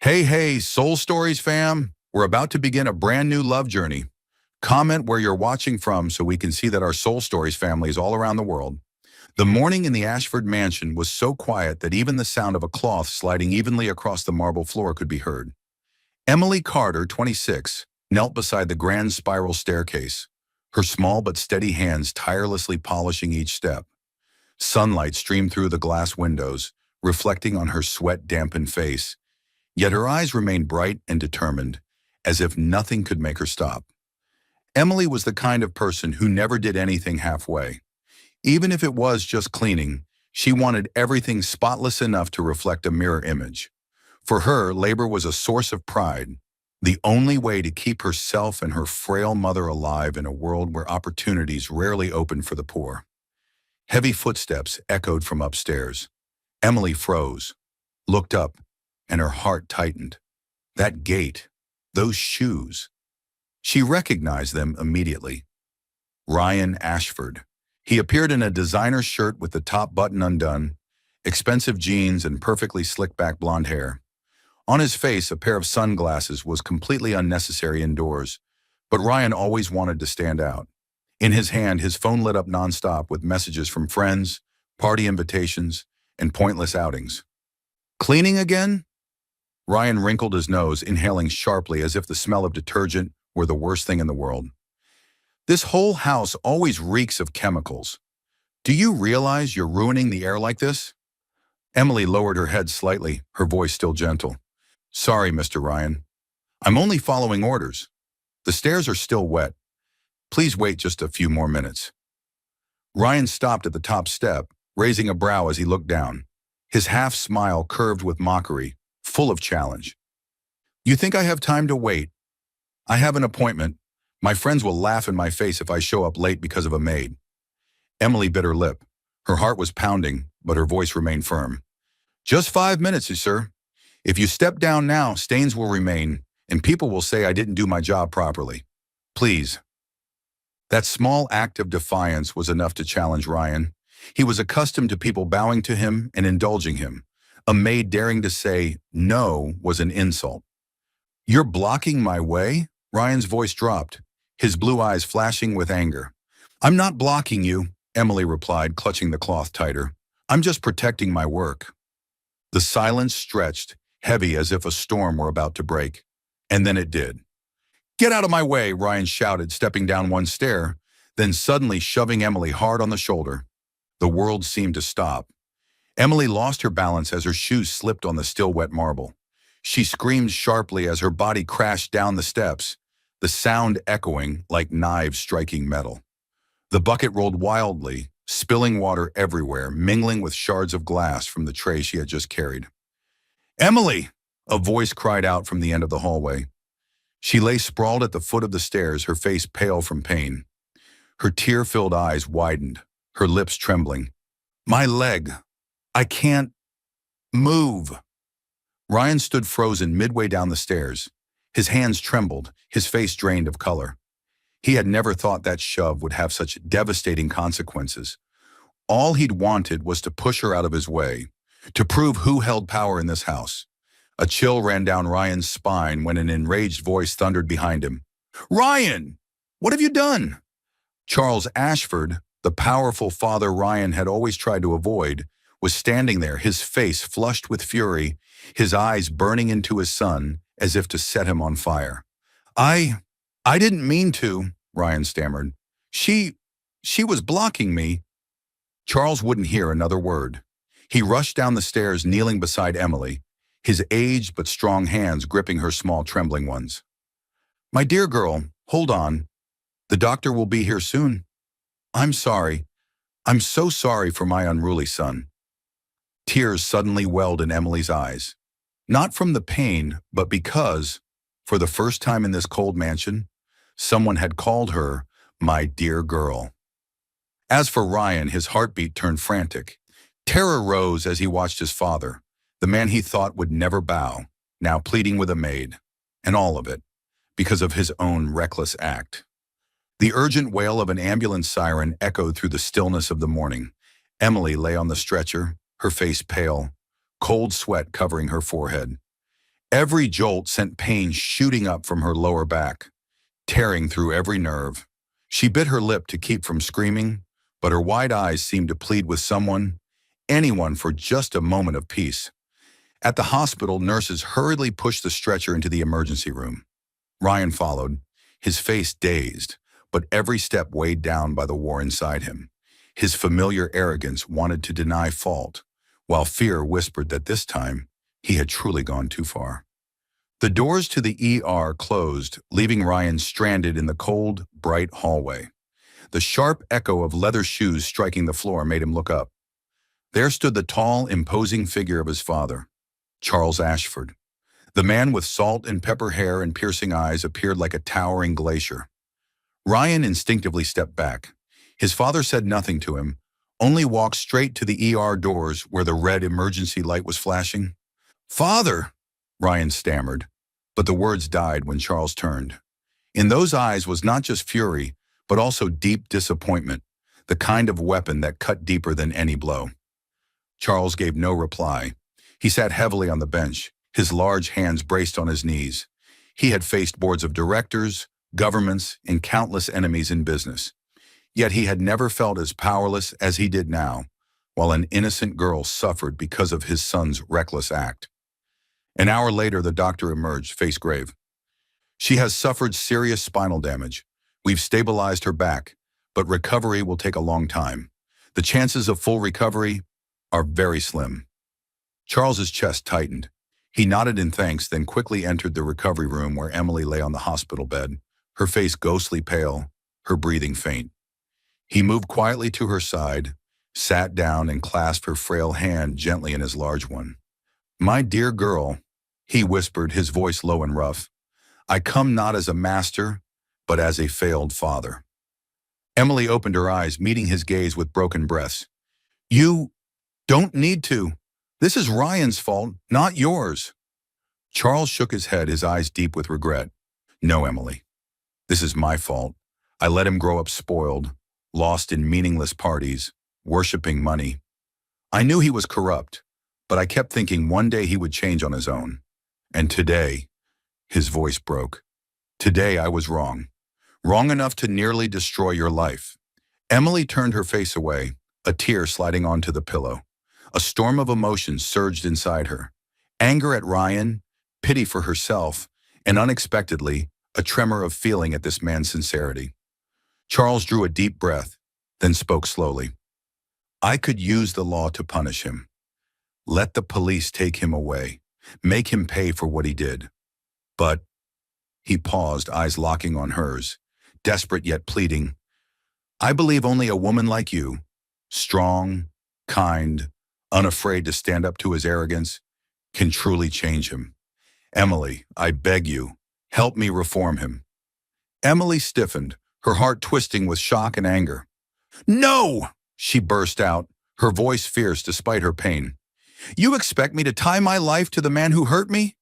Hey, Soul Stories fam! We're about to begin a brand new love journey. Comment where you're watching from so we can see that our Soul Stories family is all around the world. The morning in the Ashford mansion was so quiet that even the sound of a cloth sliding evenly across the marble floor could be heard. Emily Carter, 26, knelt beside the grand spiral staircase, her small but steady hands tirelessly polishing each step. Sunlight streamed through the glass windows, reflecting on her sweat-dampened face. Yet her eyes remained bright and determined, as if nothing could make her stop. Emily was the kind of person who never did anything halfway. Even if it was just cleaning, she wanted everything spotless enough to reflect a mirror image. For her, labor was a source of pride, the only way to keep herself and her frail mother alive in a world where opportunities rarely opened for the poor. Heavy footsteps echoed from upstairs. Emily froze, looked up, and her heart tightened. That gait, those shoes. She recognized them immediately. Ryan Ashford. He appeared in a designer shirt with the top button undone, expensive jeans, and perfectly slick-back blonde hair. On his face, a pair of sunglasses was completely unnecessary indoors, but Ryan always wanted to stand out. In his hand, his phone lit up nonstop with messages from friends, party invitations, and pointless outings. Cleaning again? Ryan wrinkled his nose, inhaling sharply as if the smell of detergent were the worst thing in the world. This whole house always reeks of chemicals. Do you realize you're ruining the air like this? Emily lowered her head slightly, her voice still gentle. Sorry, Mr. Ryan. I'm only following orders. The stairs are still wet. Please wait just a few more minutes. Ryan stopped at the top step, raising a brow as he looked down. His half smile curved with mockery, full of challenge. You think I have time to wait? I have an appointment. My friends will laugh in my face if I show up late because of a maid. Emily bit her lip. Her heart was pounding, but her voice remained firm. Just 5 minutes, sir. If you step down now, stains will remain, and people will say I didn't do my job properly. Please. That small act of defiance was enough to challenge Ryan. He was accustomed to people bowing to him and indulging him. A maid daring to say no was an insult. You're blocking my way? Ryan's voice dropped, his blue eyes flashing with anger. I'm not blocking you, Emily replied, clutching the cloth tighter. I'm just protecting my work. The silence stretched, heavy as if a storm were about to break. And then it did. Get out of my way, Ryan shouted, stepping down one stair, then suddenly shoving Emily hard on the shoulder. The world seemed to stop. Emily lost her balance as her shoes slipped on the still wet marble. She screamed sharply as her body crashed down the steps, the sound echoing like knives striking metal. The bucket rolled wildly, spilling water everywhere, mingling with shards of glass from the tray she had just carried. Emily! A voice cried out from the end of the hallway. She lay sprawled at the foot of the stairs, her face pale from pain. Her tear-filled eyes widened, her lips trembling. My leg! I can't move. Ryan stood frozen midway down the stairs. His hands trembled, his face drained of color. He had never thought that shove would have such devastating consequences. All he'd wanted was to push her out of his way, to prove who held power in this house. A chill ran down Ryan's spine when an enraged voice thundered behind him. Ryan! What have you done? Charles Ashford, the powerful father Ryan had always tried to avoid, was standing there, his face flushed with fury, his eyes burning into his son as if to set him on fire. I didn't mean to, Ryan stammered. She was blocking me. Charles wouldn't hear another word. He rushed down the stairs, kneeling beside Emily, his aged but strong hands gripping her small trembling ones. My dear girl, hold on. The doctor will be here soon. I'm sorry. I'm so sorry for my unruly son. Tears suddenly welled in Emily's eyes. Not from the pain, but because, for the first time in this cold mansion, someone had called her my dear girl. As for Ryan, his heartbeat turned frantic. Terror rose as he watched his father, the man he thought would never bow, now pleading with a maid, and all of it, because of his own reckless act. The urgent wail of an ambulance siren echoed through the stillness of the morning. Emily lay on the stretcher, her face pale, cold sweat covering her forehead. Every jolt sent pain shooting up from her lower back, tearing through every nerve. She bit her lip to keep from screaming, but her wide eyes seemed to plead with someone, anyone, for just a moment of peace. At the hospital, nurses hurriedly pushed the stretcher into the emergency room. Ryan followed, his face dazed, but every step weighed down by the war inside him. His familiar arrogance wanted to deny fault, while fear whispered that this time he had truly gone too far. The doors to the ER closed, leaving Ryan stranded in the cold, bright hallway. The sharp echo of leather shoes striking the floor made him look up. There stood the tall, imposing figure of his father, Charles Ashford. The man with salt and pepper hair and piercing eyes appeared like a towering glacier. Ryan instinctively stepped back. His father said nothing to him, only walked straight to the ER doors where the red emergency light was flashing. "Father!" Ryan stammered, but the words died when Charles turned. In those eyes was not just fury, but also deep disappointment, the kind of weapon that cut deeper than any blow. Charles gave no reply. He sat heavily on the bench, his large hands braced on his knees. He had faced boards of directors, governments, and countless enemies in business. Yet he had never felt as powerless as he did now, while an innocent girl suffered because of his son's reckless act. An hour later, the doctor emerged, face grave. "She has suffered serious spinal damage. We've stabilized her back, but recovery will take a long time. The chances of full recovery are very slim." Charles's chest tightened. He nodded in thanks, then quickly entered the recovery room where Emily lay on the hospital bed, her face ghostly pale, her breathing faint. He moved quietly to her side, sat down, and clasped her frail hand gently in his large one. "My dear girl," he whispered, his voice low and rough, "I come not as a master, but as a failed father." Emily opened her eyes, meeting his gaze with broken breaths. "You don't need to. This is Ryan's fault, not yours." Charles shook his head, his eyes deep with regret. "No, Emily. This is my fault. I let him grow up spoiled, lost in meaningless parties, worshiping money. I knew he was corrupt, but I kept thinking one day he would change on his own. And today," his voice broke, "today I was wrong. Wrong enough to nearly destroy your life." Emily turned her face away, a tear sliding onto the pillow. A storm of emotions surged inside her. Anger at Ryan, pity for herself, and unexpectedly, a tremor of feeling at this man's sincerity. Charles drew a deep breath, then spoke slowly. "I could use the law to punish him. Let the police take him away, make him pay for what he did. But," he paused, eyes locking on hers, desperate yet pleading, "I believe only a woman like you, strong, kind, unafraid to stand up to his arrogance, can truly change him. Emily, I beg you, help me reform him." Emily stiffened, her heart twisting with shock and anger. "No!" she burst out, her voice fierce despite her pain. "You expect me to tie my life to the man who hurt me?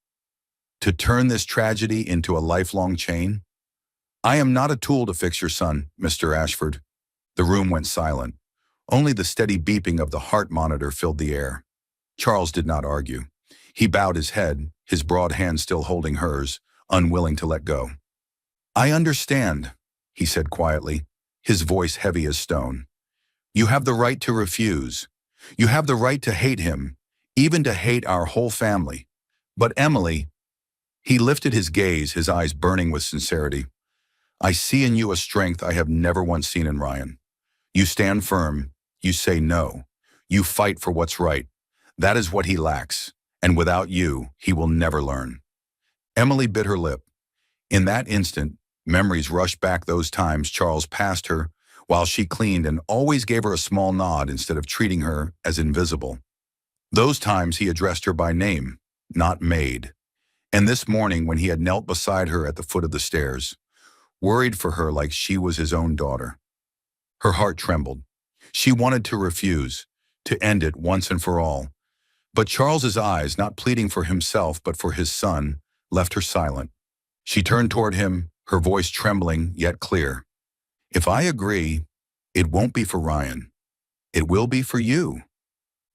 To turn this tragedy into a lifelong chain? I am not a tool to fix your son, Mr. Ashford." The room went silent. Only the steady beeping of the heart monitor filled the air. Charles did not argue. He bowed his head, his broad hand still holding hers, unwilling to let go. "I understand," he said quietly, his voice heavy as stone. "You have the right to refuse. You have the right to hate him, even to hate our whole family. But Emily," he lifted his gaze, his eyes burning with sincerity, "I see in you a strength I have never once seen in Ryan. You stand firm. You say no. You fight for what's right. That is what he lacks, and without you, he will never learn." Emily bit her lip. In that instant, memories rushed back those times Charles passed her while she cleaned and always gave her a small nod instead of treating her as invisible. Those times he addressed her by name, not Maid. And this morning when he had knelt beside her at the foot of the stairs, worried for her like she was his own daughter. Her heart trembled. She wanted to refuse, to end it once and for all. But Charles's eyes, not pleading for himself but for his son, left her silent. She turned toward him, her voice trembling yet clear. "If I agree, it won't be for Ryan. It will be for you."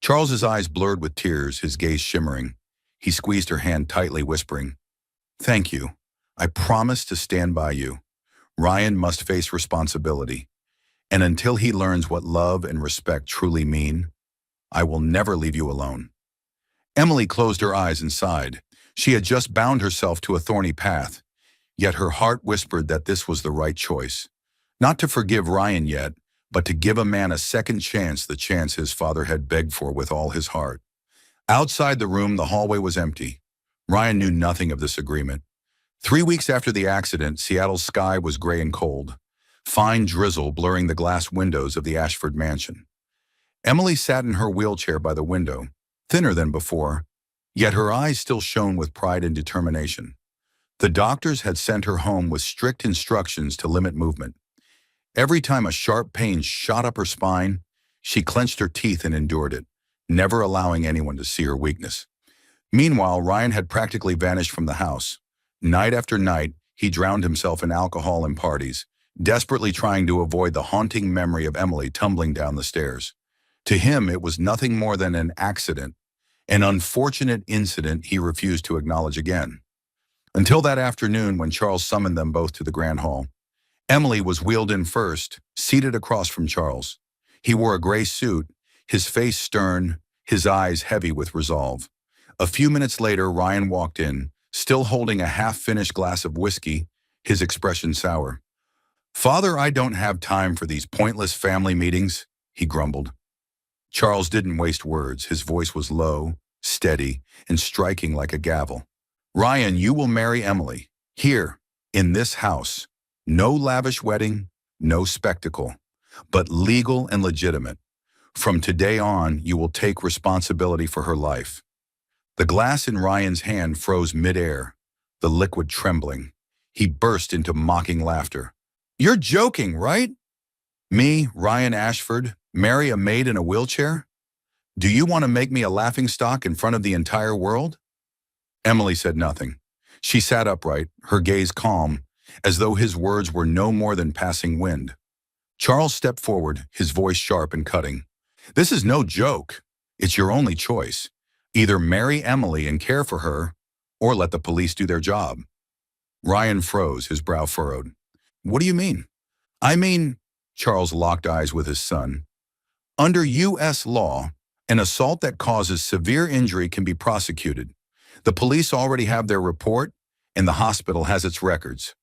Charles's eyes blurred with tears, his gaze shimmering. He squeezed her hand tightly, whispering, "Thank you. I promise to stand by you. Ryan must face responsibility. And until he learns what love and respect truly mean, I will never leave you alone." Emily closed her eyes and sighed. She had just bound herself to a thorny path, yet her heart whispered that this was the right choice. Not to forgive Ryan yet, but to give a man a second chance, the chance his father had begged for with all his heart. Outside the room, the hallway was empty. Ryan knew nothing of this agreement. 3 weeks after the accident, Seattle's sky was gray and cold, fine drizzle blurring the glass windows of the Ashford mansion. Emily sat in her wheelchair by the window, thinner than before, yet her eyes still shone with pride and determination. The doctors had sent her home with strict instructions to limit movement. Every time a sharp pain shot up her spine, she clenched her teeth and endured it, never allowing anyone to see her weakness. Meanwhile, Ryan had practically vanished from the house. Night after night, he drowned himself in alcohol and parties, desperately trying to avoid the haunting memory of Emily tumbling down the stairs. To him, it was nothing more than an accident, an unfortunate incident he refused to acknowledge again. Until that afternoon when Charles summoned them both to the Grand Hall. Emily was wheeled in first, seated across from Charles. He wore a gray suit, his face stern, his eyes heavy with resolve. A few minutes later, Ryan walked in, still holding a half-finished glass of whiskey, his expression sour. "Father, I don't have time for these pointless family meetings," he grumbled. Charles didn't waste words. His voice was low, steady, and striking like a gavel. "Ryan, you will marry Emily, here, in this house. No lavish wedding, no spectacle, but legal and legitimate. From today on, you will take responsibility for her life." The glass in Ryan's hand froze midair, the liquid trembling. He burst into mocking laughter. "You're joking, right? Me, Ryan Ashford, marry a maid in a wheelchair? Do you want to make me a laughingstock in front of the entire world?" Emily said nothing. She sat upright, her gaze calm, as though his words were no more than passing wind. Charles stepped forward, his voice sharp and cutting. "This is no joke. It's your only choice. Either marry Emily and care for her, or let the police do their job." Ryan froze, his brow furrowed. "What do you mean?" "I mean," Charles locked eyes with his son, "under U.S. law, an assault that causes severe injury can be prosecuted. The police already have their report, and the hospital has its records.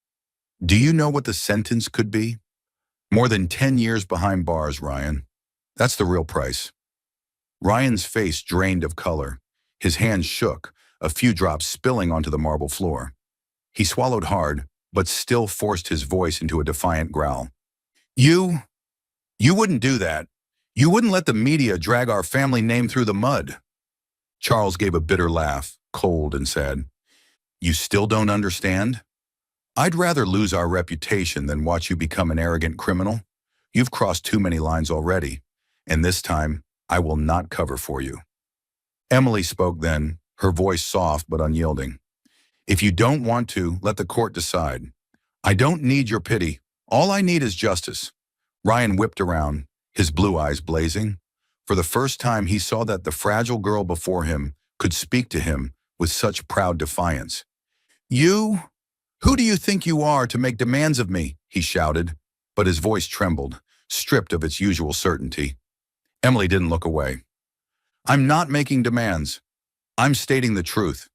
Do you know what the sentence could be? More than 10 years behind bars, Ryan. That's the real price." Ryan's face drained of color. His hands shook, a few drops spilling onto the marble floor. He swallowed hard, but still forced his voice into a defiant growl. You wouldn't do that. You wouldn't let the media drag our family name through the mud." Charles gave a bitter laugh, cold and sad. "You still don't understand? I'd rather lose our reputation than watch you become an arrogant criminal. You've crossed too many lines already, and this time, I will not cover for you." Emily spoke then, her voice soft but unyielding. "If you don't want to, let the court decide. I don't need your pity. All I need is justice." Ryan whipped around, his blue eyes blazing. For the first time, he saw that the fragile girl before him could speak to him with such proud defiance. Who do you think you are to make demands of me?" he shouted, but his voice trembled, stripped of its usual certainty. Emily didn't look away. "I'm not making demands. I'm stating the truth.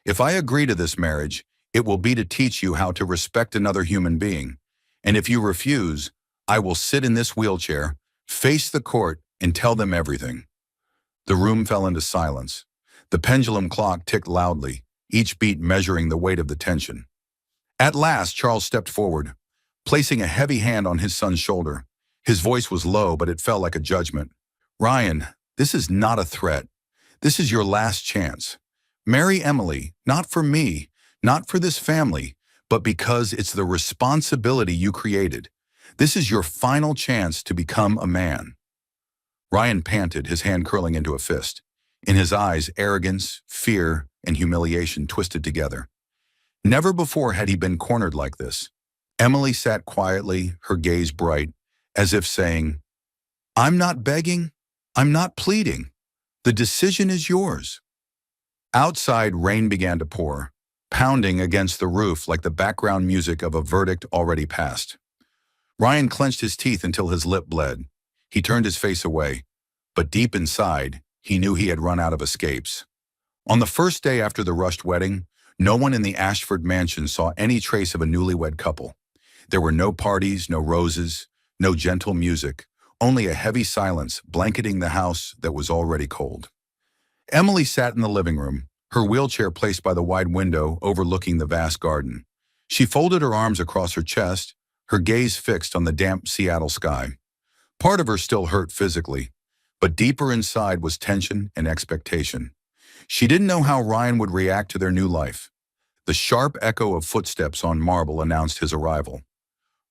If I agree to this marriage, it will be to teach you how to respect another human being. And if you refuse, I will sit in this wheelchair, face the court, and tell them everything." The room fell into silence. The pendulum clock ticked loudly, each beat measuring the weight of the tension. At last, Charles stepped forward, placing a heavy hand on his son's shoulder. His voice was low, but it felt like a judgment. "Ryan, this is not a threat. This is your last chance. Marry Emily, not for me, not for this family, but because it's the responsibility you created. This is your final chance to become a man." Ryan panted, his hand curling into a fist. In his eyes, arrogance, fear, and humiliation twisted together. Never before had he been cornered like this. Emily sat quietly, her gaze bright, as if saying, "I'm not begging, I'm not pleading. The decision is yours." Outside, rain began to pour, pounding against the roof like the background music of a verdict already passed. Ryan clenched his teeth until his lip bled. He turned his face away, but deep inside, he knew he had run out of escapes. On the first day after the rushed wedding, no one in the Ashford mansion saw any trace of a newlywed couple. There were no parties, no roses, no gentle music, only a heavy silence blanketing the house that was already cold. Emily sat in the living room, her wheelchair placed by the wide window overlooking the vast garden. She folded her arms across her chest, her gaze fixed on the damp Seattle sky. Part of her still hurt physically, but deeper inside was tension and expectation. She didn't know how Ryan would react to their new life. The sharp echo of footsteps on marble announced his arrival.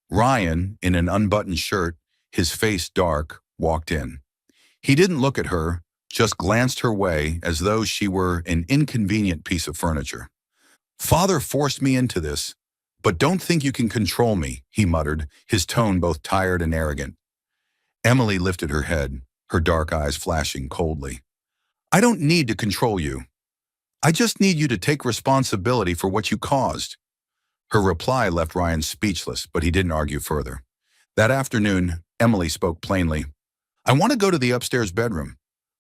Ryan, in an unbuttoned shirt, his face dark, walked in. He didn't look at her, just glanced her way as though she were an inconvenient piece of furniture. "Father forced me into this, but don't think you can control me," he muttered, his tone both tired and arrogant. Emily lifted her head, her dark eyes flashing coldly. "I don't need to control you. I just need you to take responsibility for what you caused." Her reply left Ryan speechless, but he didn't argue further. That afternoon, Emily spoke plainly. "I want to go to the upstairs bedroom."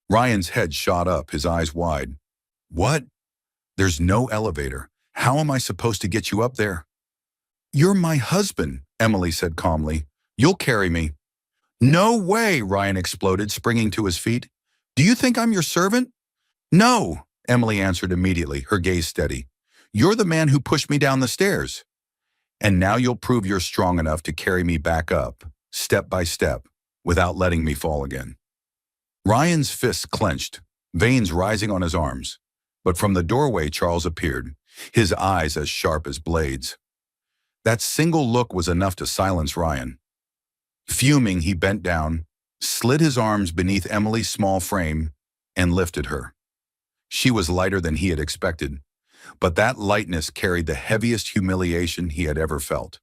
Ryan's head shot up, his eyes wide. "What? There's no elevator. How am I supposed to get you up there?" "You're my husband," Emily said calmly. "You'll carry me." "No way," Ryan exploded, springing to his feet. "Do you think I'm your servant?" "No," Emily answered immediately, her gaze steady. "You're the man who pushed me down the stairs. And now you'll prove you're strong enough to carry me back up, step by step, without letting me fall again." Ryan's fists clenched, veins rising on his arms. But from the doorway Charles appeared, his eyes as sharp as blades. That single look was enough to silence Ryan. Fuming, he bent down, slid his arms beneath Emily's small frame, and lifted her. She was lighter than he had expected, but that lightness carried the heaviest humiliation he had ever felt.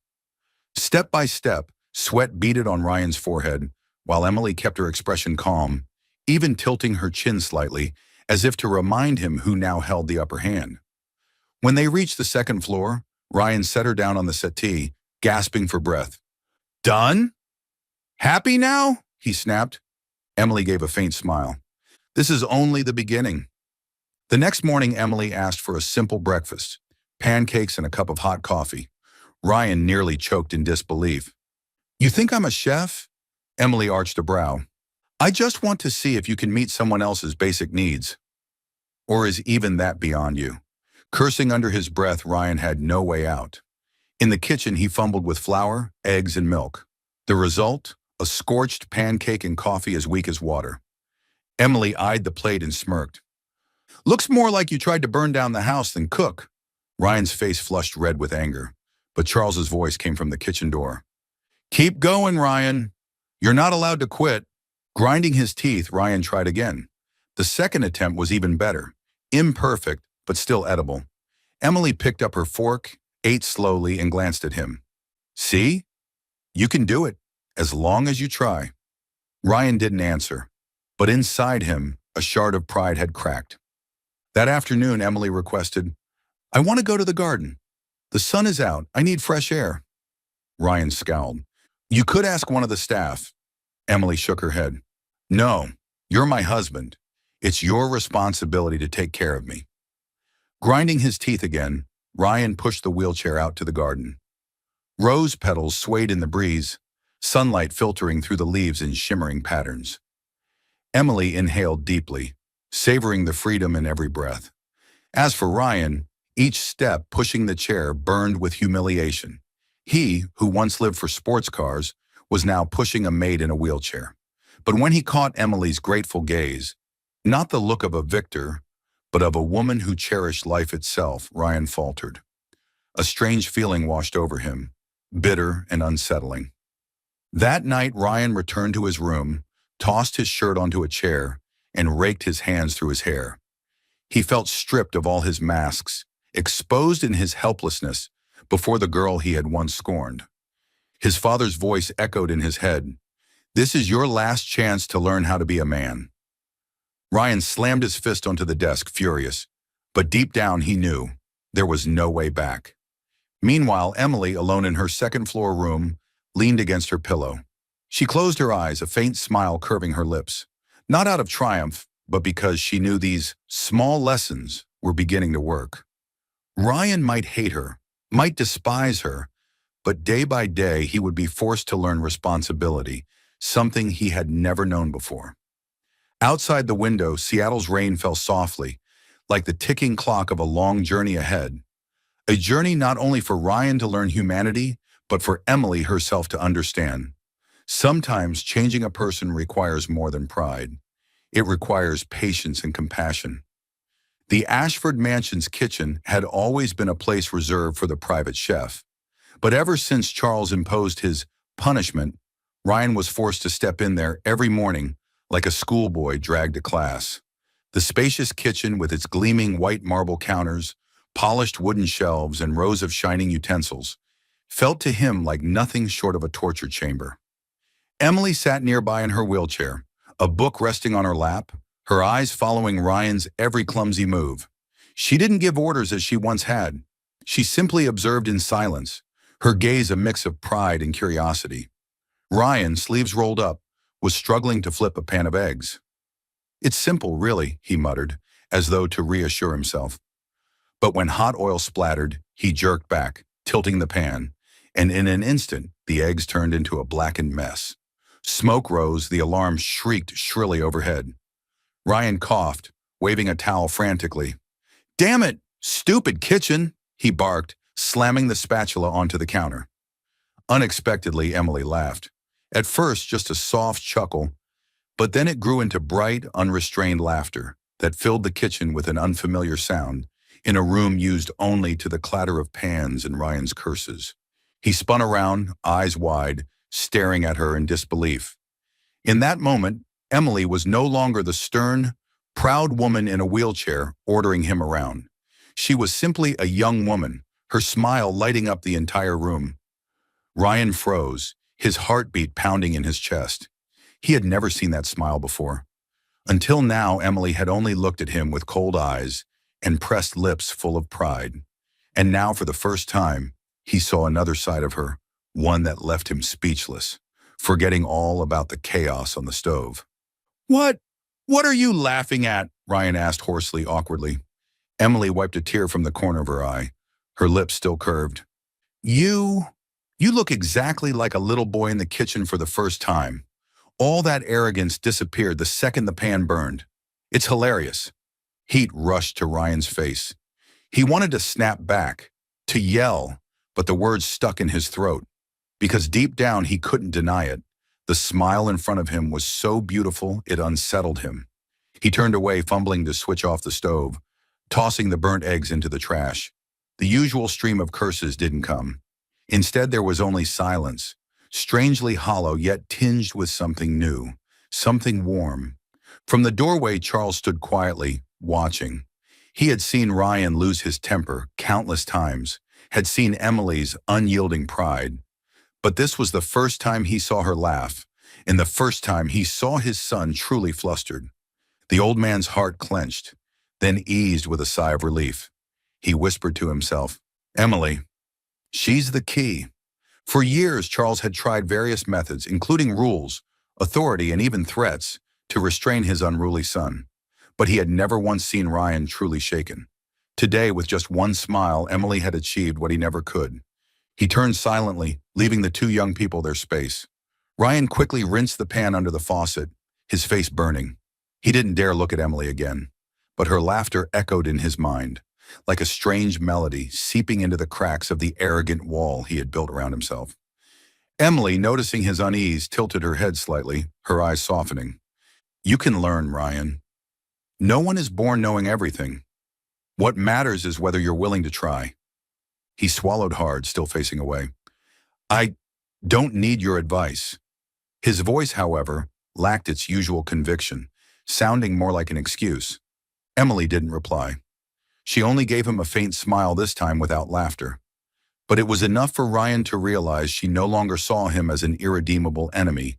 Step by step, sweat beaded on Ryan's forehead, while Emily kept her expression calm, even tilting her chin slightly, as if to remind him who now held the upper hand. When they reached the second floor, Ryan set her down on the settee, gasping for breath. "Done? Happy now?" he snapped. Emily gave a faint smile. "This is only the beginning." The next morning, Emily asked for a simple breakfast, pancakes and a cup of hot coffee. Ryan nearly choked in disbelief. "You think I'm a chef?" Emily arched a brow. "I just want to see if you can meet someone else's basic needs. Or is even that beyond you?" Cursing under his breath, Ryan had no way out. In the kitchen, he fumbled with flour, eggs, and milk. The result? A scorched pancake and coffee as weak as water. Emily eyed the plate and smirked. "Looks more like you tried to burn down the house than cook." Ryan's face flushed red with anger, but Charles's voice came from the kitchen door. "Keep going, Ryan. You're not allowed to quit." Grinding his teeth, Ryan tried again. The second attempt was even better. Imperfect, but still edible. Emily picked up her fork, ate slowly, and glanced at him. "See? You can do it, as long as you try." Ryan didn't answer, but inside him, a shard of pride had cracked. That afternoon, Emily requested, "I want to go to the garden. The sun is out. I need fresh air." Ryan scowled. "You could ask one of the staff." Emily shook her head. "No, you're my husband. It's your responsibility to take care of me." Grinding his teeth again, Ryan pushed the wheelchair out to the garden. Rose petals swayed in the breeze, sunlight filtering through the leaves in shimmering patterns. Emily inhaled deeply, savoring the freedom in every breath. As for Ryan, each step pushing the chair burned with humiliation. He, who once lived for sports cars, was now pushing a maid in a wheelchair. But when he caught Emily's grateful gaze, not the look of a victor, but of a woman who cherished life itself, Ryan faltered. A strange feeling washed over him, bitter and unsettling. That night, Ryan returned to his room, tossed his shirt onto a chair, and raked his hands through his hair. He felt stripped of all his masks, exposed in his helplessness before the girl he had once scorned. His father's voice echoed in his head. "This is your last chance to learn how to be a man." Ryan slammed his fist onto the desk, furious. But deep down he knew there was no way back. Meanwhile, Emily, alone in her second-floor room, leaned against her pillow. She closed her eyes, a faint smile curving her lips. Not out of triumph, but because she knew these small lessons were beginning to work. Ryan might hate her, might despise her, but day by day he would be forced to learn responsibility, something he had never known before. Outside the window, Seattle's rain fell softly, like the ticking clock of a long journey ahead. A journey not only for Ryan to learn humanity, but for Emily herself to understand. Sometimes changing a person requires more than pride. It requires patience and compassion. The Ashford Mansion's kitchen had always been a place reserved for the private chef. But ever since Charles imposed his punishment, Ryan was forced to step in there every morning like a schoolboy dragged to class. The spacious kitchen with its gleaming white marble counters, polished wooden shelves, and rows of shining utensils felt to him like nothing short of a torture chamber. Emily sat nearby in her wheelchair, a book resting on her lap, her eyes following Ryan's every clumsy move. She didn't give orders as she once had. She simply observed in silence, her gaze a mix of pride and curiosity. Ryan, sleeves rolled up, was struggling to flip a pan of eggs. "It's simple, really," he muttered, as though to reassure himself. But when hot oil splattered, he jerked back, tilting the pan, and in an instant, the eggs turned into a blackened mess. Smoke rose, the alarm shrieked shrilly overhead. Ryan coughed, waving a towel frantically. "Damn it! Stupid kitchen!" he barked, slamming the spatula onto the counter. Unexpectedly, Emily laughed. At first, just a soft chuckle, but then it grew into bright, unrestrained laughter that filled the kitchen with an unfamiliar sound, in a room used only to the clatter of pans and Ryan's curses. He spun around, eyes wide, staring at her in disbelief. In that moment, Emily was no longer the stern, proud woman in a wheelchair ordering him around. She was simply a young woman, her smile lighting up the entire room. Ryan froze, his heartbeat pounding in his chest. He had never seen that smile before. Until now, Emily had only looked at him with cold eyes and pressed lips full of pride. And now, for the first time, he saw another side of her, one that left him speechless, forgetting all about the chaos on the stove. "What? What are you laughing at?" Ryan asked hoarsely, awkwardly. Emily wiped a tear from the corner of her eye, her lips still curved. You look exactly like a little boy in the kitchen for the first time. All that arrogance disappeared the second the pan burned. It's hilarious." Heat rushed to Ryan's face. He wanted to snap back, to yell, but the words stuck in his throat. Because deep down he couldn't deny it. The smile in front of him was so beautiful it unsettled him. He turned away, fumbling to switch off the stove, tossing the burnt eggs into the trash. The usual stream of curses didn't come. Instead, there was only silence, strangely hollow yet tinged with something new, something warm. From the doorway, Charles stood quietly, watching. He had seen Ryan lose his temper countless times, had seen Emily's unyielding pride. But this was the first time he saw her laugh, and the first time he saw his son truly flustered. The old man's heart clenched, then eased with a sigh of relief. He whispered to himself, "Emily, she's the key." For years, Charles had tried various methods, including rules, authority, and even threats, to restrain his unruly son. But he had never once seen Ryan truly shaken. Today, with just one smile, Emily had achieved what he never could. He turned silently, leaving the two young people their space. Ryan quickly rinsed the pan under the faucet, his face burning. He didn't dare look at Emily again, but her laughter echoed in his mind, like a strange melody seeping into the cracks of the arrogant wall he had built around himself. Emily, noticing his unease, tilted her head slightly, her eyes softening. "You can learn, Ryan. No one is born knowing everything. What matters is whether you're willing to try." He swallowed hard, still facing away. "I don't need your advice." His voice, however, lacked its usual conviction, sounding more like an excuse. Emily didn't reply. She only gave him a faint smile, this time without laughter. But it was enough for Ryan to realize she no longer saw him as an irredeemable enemy,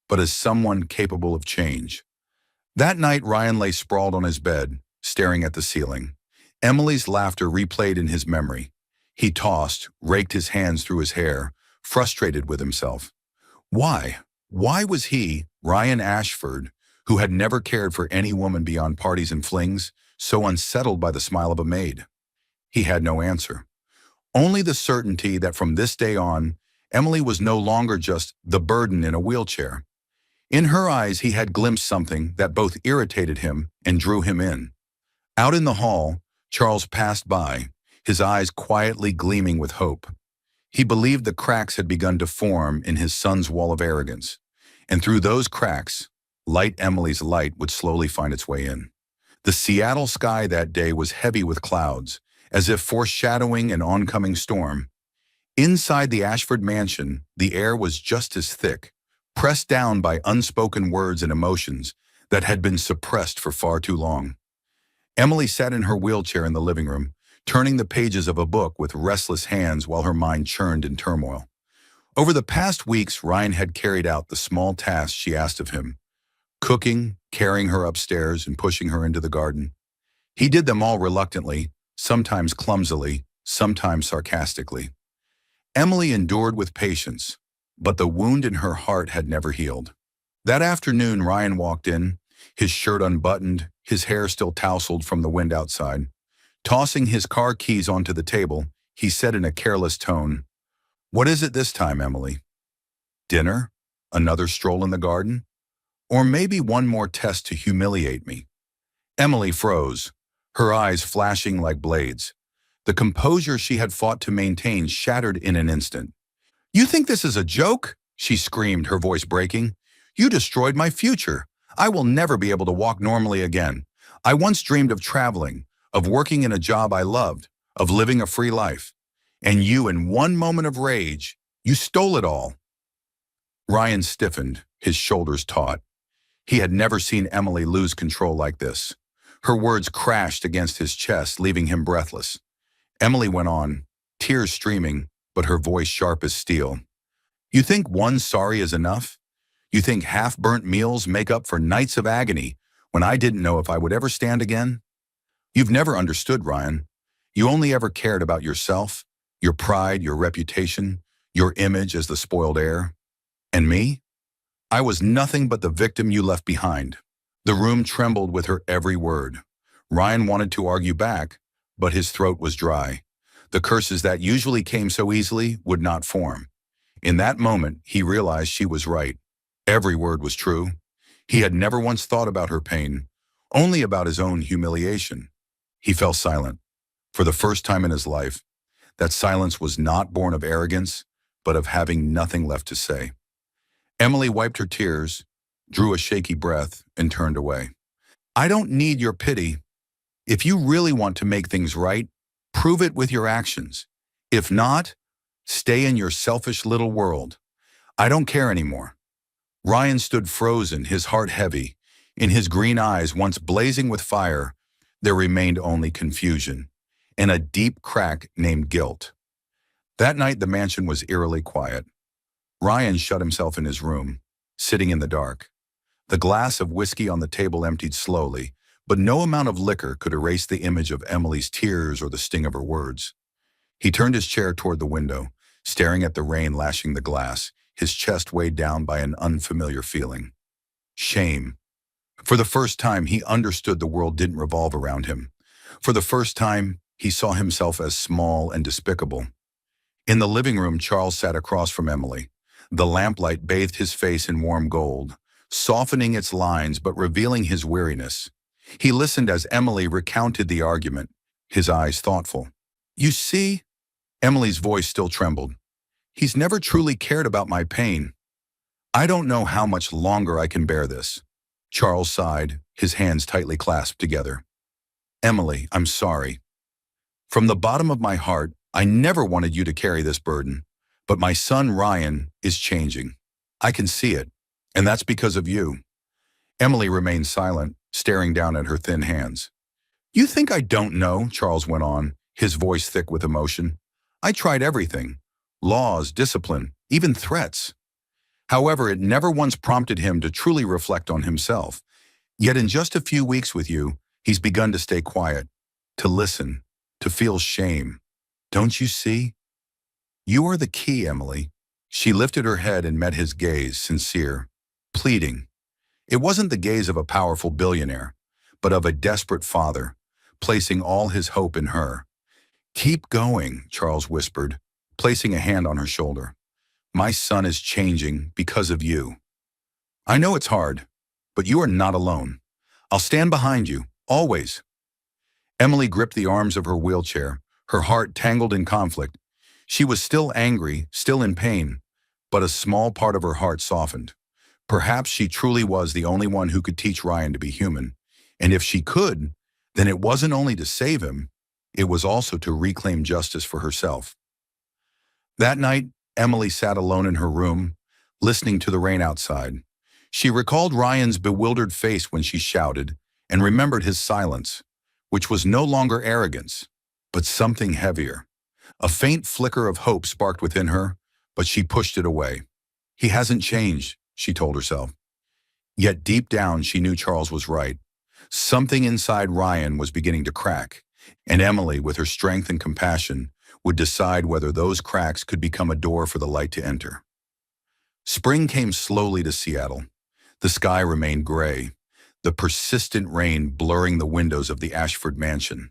but as someone capable of change. That night, Ryan lay sprawled on his bed, staring at the ceiling. Emily's laughter replayed in his memory. He tossed, raked his hands through his hair, frustrated with himself. Why? Why was he, Ryan Ashford, who had never cared for any woman beyond parties and flings, so unsettled by the smile of a maid? He had no answer. Only the certainty that from this day on, Emily was no longer just the burden in a wheelchair. In her eyes, he had glimpsed something that both irritated him and drew him in. Out in the hall, Charles passed by, his eyes quietly gleaming with hope. He believed the cracks had begun to form in his son's wall of arrogance, and through those cracks, Emily's light would slowly find its way in. The Seattle sky that day was heavy with clouds, as if foreshadowing an oncoming storm. Inside the Ashford mansion, the air was just as thick, pressed down by unspoken words and emotions that had been suppressed for far too long. Emily sat in her wheelchair in the living room, turning the pages of a book with restless hands while her mind churned in turmoil. Over the past weeks, Ryan had carried out the small tasks she asked of him, cooking, carrying her upstairs, and pushing her into the garden. He did them all reluctantly, sometimes clumsily, sometimes sarcastically. Emily endured with patience, but the wound in her heart had never healed. That afternoon, Ryan walked in, his shirt unbuttoned, his hair still tousled from the wind outside. Tossing his car keys onto the table, he said in a careless tone, "What is it this time, Emily? Dinner? Another stroll in the garden? Or maybe one more test to humiliate me?" Emily froze, her eyes flashing like blades. The composure she had fought to maintain shattered in an instant. "You think this is a joke?" she screamed, her voice breaking. "You destroyed my future. I will never be able to walk normally again. I once dreamed of traveling, of working in a job I loved, of living a free life. And you, in one moment of rage, you stole it all." Ryan stiffened, his shoulders taut. He had never seen Emily lose control like this. Her words crashed against his chest, leaving him breathless. Emily went on, tears streaming, but her voice sharp as steel. "You think one sorry is enough? You think half-burnt meals make up for nights of agony when I didn't know if I would ever stand again? You've never understood, Ryan. You only ever cared about yourself, your pride, your reputation, your image as the spoiled heir. And me? I was nothing but the victim you left behind." The room trembled with her every word. Ryan wanted to argue back, but his throat was dry. The curses that usually came so easily would not form. In that moment, he realized she was right. Every word was true. He had never once thought about her pain, only about his own humiliation. He fell silent. For the first time in his life, that silence was not born of arrogance, but of having nothing left to say. Emily wiped her tears, drew a shaky breath, and turned away. "I don't need your pity. If you really want to make things right, prove it with your actions. If not, stay in your selfish little world. I don't care anymore." Ryan stood frozen, his heart heavy. In his green eyes, once blazing with fire, there remained only confusion and a deep crack named guilt. That night, the mansion was eerily quiet. Ryan shut himself in his room, sitting in the dark. The glass of whiskey on the table emptied slowly, but no amount of liquor could erase the image of Emily's tears or the sting of her words. He turned his chair toward the window, staring at the rain lashing the glass, his chest weighed down by an unfamiliar feeling. Shame. For the first time, he understood the world didn't revolve around him. For the first time, he saw himself as small and despicable. In the living room, Charles sat across from Emily. The lamplight bathed his face in warm gold, softening its lines but revealing his weariness. He listened as Emily recounted the argument, his eyes thoughtful. "You see," Emily's voice still trembled, "he's never truly cared about my pain. I don't know how much longer I can bear this." Charles sighed, his hands tightly clasped together. "Emily, I'm sorry. From the bottom of my heart, I never wanted you to carry this burden, but my son Ryan is changing. I can see it, and that's because of you." Emily remained silent, staring down at her thin hands. "You think I don't know?" Charles went on, his voice thick with emotion. "I tried everything. Laws, discipline, even threats. However, it never once prompted him to truly reflect on himself. Yet in just a few weeks with you, he's begun to stay quiet. to listen, to feel shame. Don't you see? You are the key, Emily. She lifted her head and met his gaze, sincere, pleading. It wasn't the gaze of a powerful billionaire, but of a desperate father, placing all his hope in her. Keep going, Charles whispered, placing a hand on her shoulder. My son is changing because of you. I know it's hard, but you are not alone. I'll stand behind you, always. Emily gripped the arms of her wheelchair, her heart tangled in conflict. She was still angry, still in pain, but a small part of her heart softened. Perhaps she truly was the only one who could teach Ryan to be human. And if she could, then it wasn't only to save him, it was also to reclaim justice for herself. That night, Emily sat alone in her room, listening to the rain outside. She recalled Ryan's bewildered face when she shouted, and remembered his silence, which was no longer arrogance, but something heavier. A faint flicker of hope sparked within her, but she pushed it away. He hasn't changed, she told herself. Yet deep down she knew Charles was right. Something inside Ryan was beginning to crack, and Emily, with her strength and compassion, would decide whether those cracks could become a door for the light to enter. Spring came slowly to Seattle. The sky remained gray, the persistent rain blurring the windows of the Ashford mansion.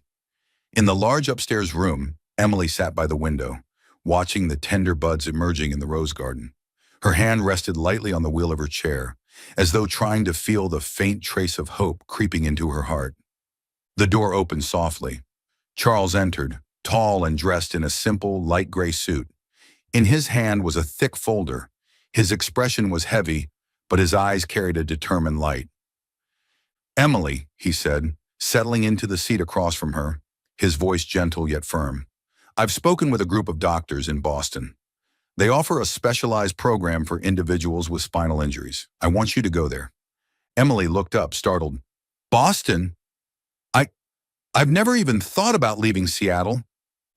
In the large upstairs room, Emily sat by the window, watching the tender buds emerging in the rose garden. Her hand rested lightly on the wheel of her chair, as though trying to feel the faint trace of hope creeping into her heart. The door opened softly. Charles entered, tall and dressed in a simple, light gray suit. In his hand was a thick folder. His expression was heavy, but his eyes carried a determined light. Emily, he said, settling into the seat across from her, his voice gentle yet firm. I've spoken with a group of doctors in Boston. They offer a specialized program for individuals with spinal injuries. I want you to go there. Emily looked up, startled. Boston? I've never even thought about leaving Seattle.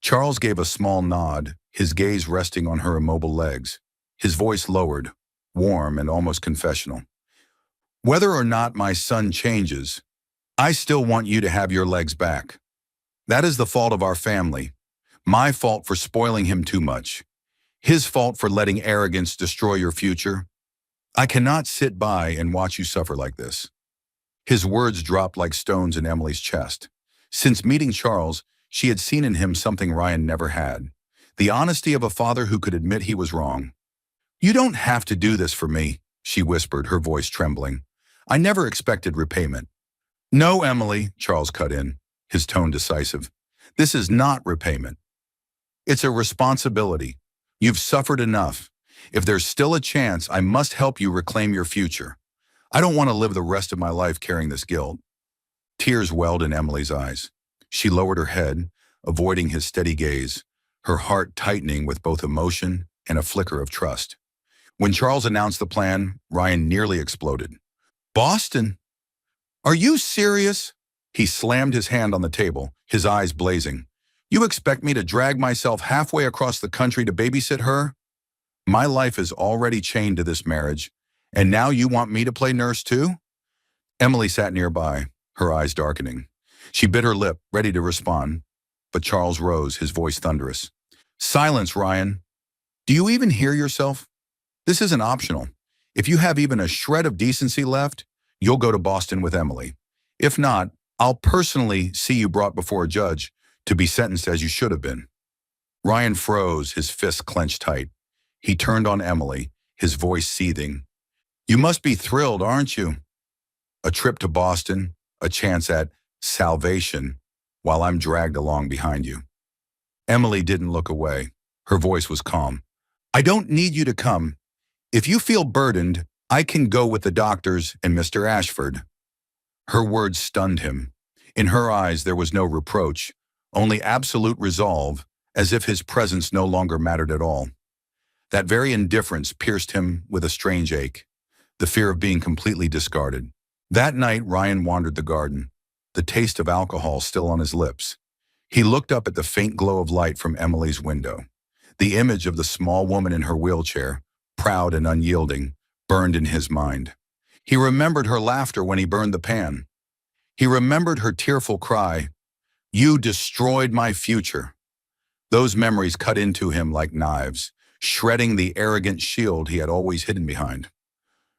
Charles gave a small nod, his gaze resting on her immobile legs. His voice lowered, warm and almost confessional. Whether or not my son changes, I still want you to have your legs back. That is the fault of our family. My fault for spoiling him too much. His fault for letting arrogance destroy your future. I cannot sit by and watch you suffer like this. His words dropped like stones in Emily's chest. Since meeting Charles, she had seen in him something Ryan never had. The honesty of a father who could admit he was wrong. You don't have to do this for me, she whispered, her voice trembling. I never expected repayment. No, Emily, Charles cut in, his tone decisive. This is not repayment. It's a responsibility. You've suffered enough. If there's still a chance, I must help you reclaim your future. I don't want to live the rest of my life carrying this guilt. Tears welled in Emily's eyes. She lowered her head, avoiding his steady gaze, her heart tightening with both emotion and a flicker of trust. When Charles announced the plan, Ryan nearly exploded. Boston? Are you serious? He slammed his hand on the table, his eyes blazing. You expect me to drag myself halfway across the country to babysit her? My life is already chained to this marriage, and now you want me to play nurse too? Emily sat nearby, her eyes darkening. She bit her lip, ready to respond, but Charles rose, his voice thunderous. Silence, Ryan. Do you even hear yourself? This isn't optional. If you have even a shred of decency left, you'll go to Boston with Emily. If not, I'll personally see you brought before a judge to be sentenced as you should have been. Ryan froze, his fists clenched tight. He turned on Emily, his voice seething. You must be thrilled, aren't you? A trip to Boston, a chance at salvation, while I'm dragged along behind you. Emily didn't look away. Her voice was calm. I don't need you to come. If you feel burdened, I can go with the doctors and Mr. Ashford. Her words stunned him. In her eyes there was no reproach, only absolute resolve, as if his presence no longer mattered at all. That very indifference pierced him with a strange ache, the fear of being completely discarded. That night, Ryan wandered the garden, the taste of alcohol still on his lips. He looked up at the faint glow of light from Emily's window. The image of the small woman in her wheelchair, proud and unyielding, burned in his mind. He remembered her laughter when he burned the pan. He remembered her tearful cry, You destroyed my future. Those memories cut into him like knives, shredding the arrogant shield he had always hidden behind.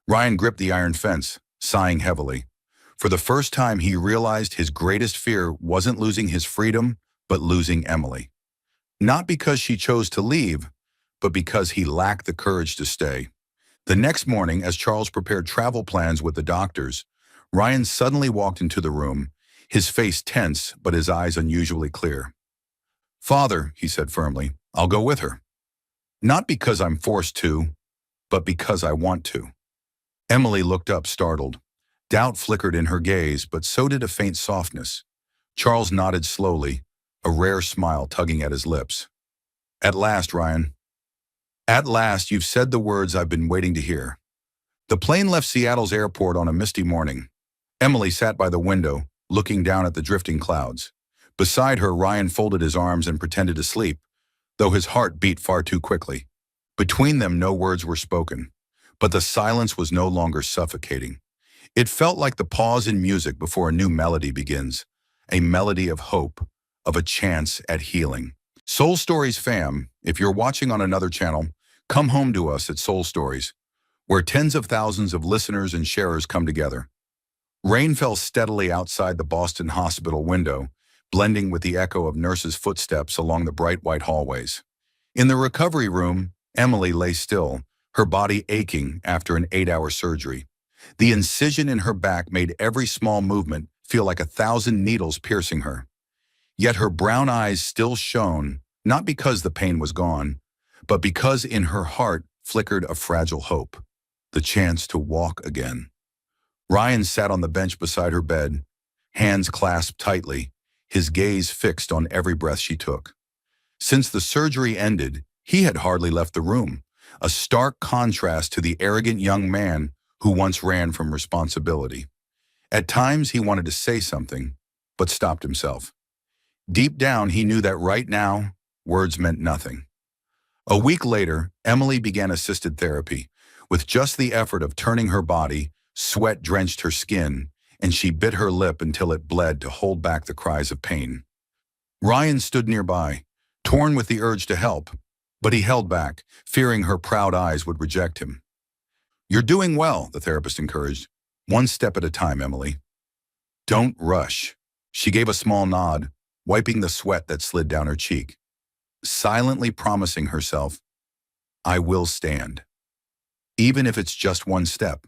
Ryan gripped the iron fence, sighing heavily. For the first time, he realized his greatest fear wasn't losing his freedom, but losing Emily. Not because she chose to leave, but because he lacked the courage to stay. The next morning, as Charles prepared travel plans with the doctors, Ryan suddenly walked into the room, his face tense but his eyes unusually clear. "Father," he said firmly, "I'll go with her. Not because I'm forced to, but because I want to." Emily looked up, startled. Doubt flickered in her gaze, but so did a faint softness. Charles nodded slowly, a rare smile tugging at his lips. "At last, Ryan. At last, you've said the words I've been waiting to hear." The plane left Seattle's airport on a misty morning. Emily sat by the window, looking down at the drifting clouds. Beside her, Ryan folded his arms and pretended to sleep, though his heart beat far too quickly. Between them, no words were spoken, but the silence was no longer suffocating. It felt like the pause in music before a new melody begins, a melody of hope, of a chance at healing. Soul Stories fam, if you're watching on another channel, come home to us at Soul Stories, where tens of thousands of listeners and sharers come together. Rain fell steadily outside the Boston hospital window, blending with the echo of nurses' footsteps along the bright white hallways. In the recovery room, Emily lay still, her body aching after an 8-hour surgery. The incision in her back made every small movement feel like 1,000 needles piercing her. Yet her brown eyes still shone, not because the pain was gone, but because in her heart flickered a fragile hope, the chance to walk again. Ryan sat on the bench beside her bed, hands clasped tightly, his gaze fixed on every breath she took. Since the surgery ended, he had hardly left the room, a stark contrast to the arrogant young man who once ran from responsibility. At times he wanted to say something, but stopped himself. Deep down, he knew that right now, words meant nothing. A week later, Emily began assisted therapy. With just the effort of turning her body, sweat drenched her skin, and she bit her lip until it bled to hold back the cries of pain. Ryan stood nearby, torn with the urge to help, but he held back, fearing her proud eyes would reject him. "You're doing well," the therapist encouraged. "One step at a time, Emily. Don't rush." She gave a small nod, wiping the sweat that slid down her cheek, silently promising herself, "I will stand, even if it's just one step."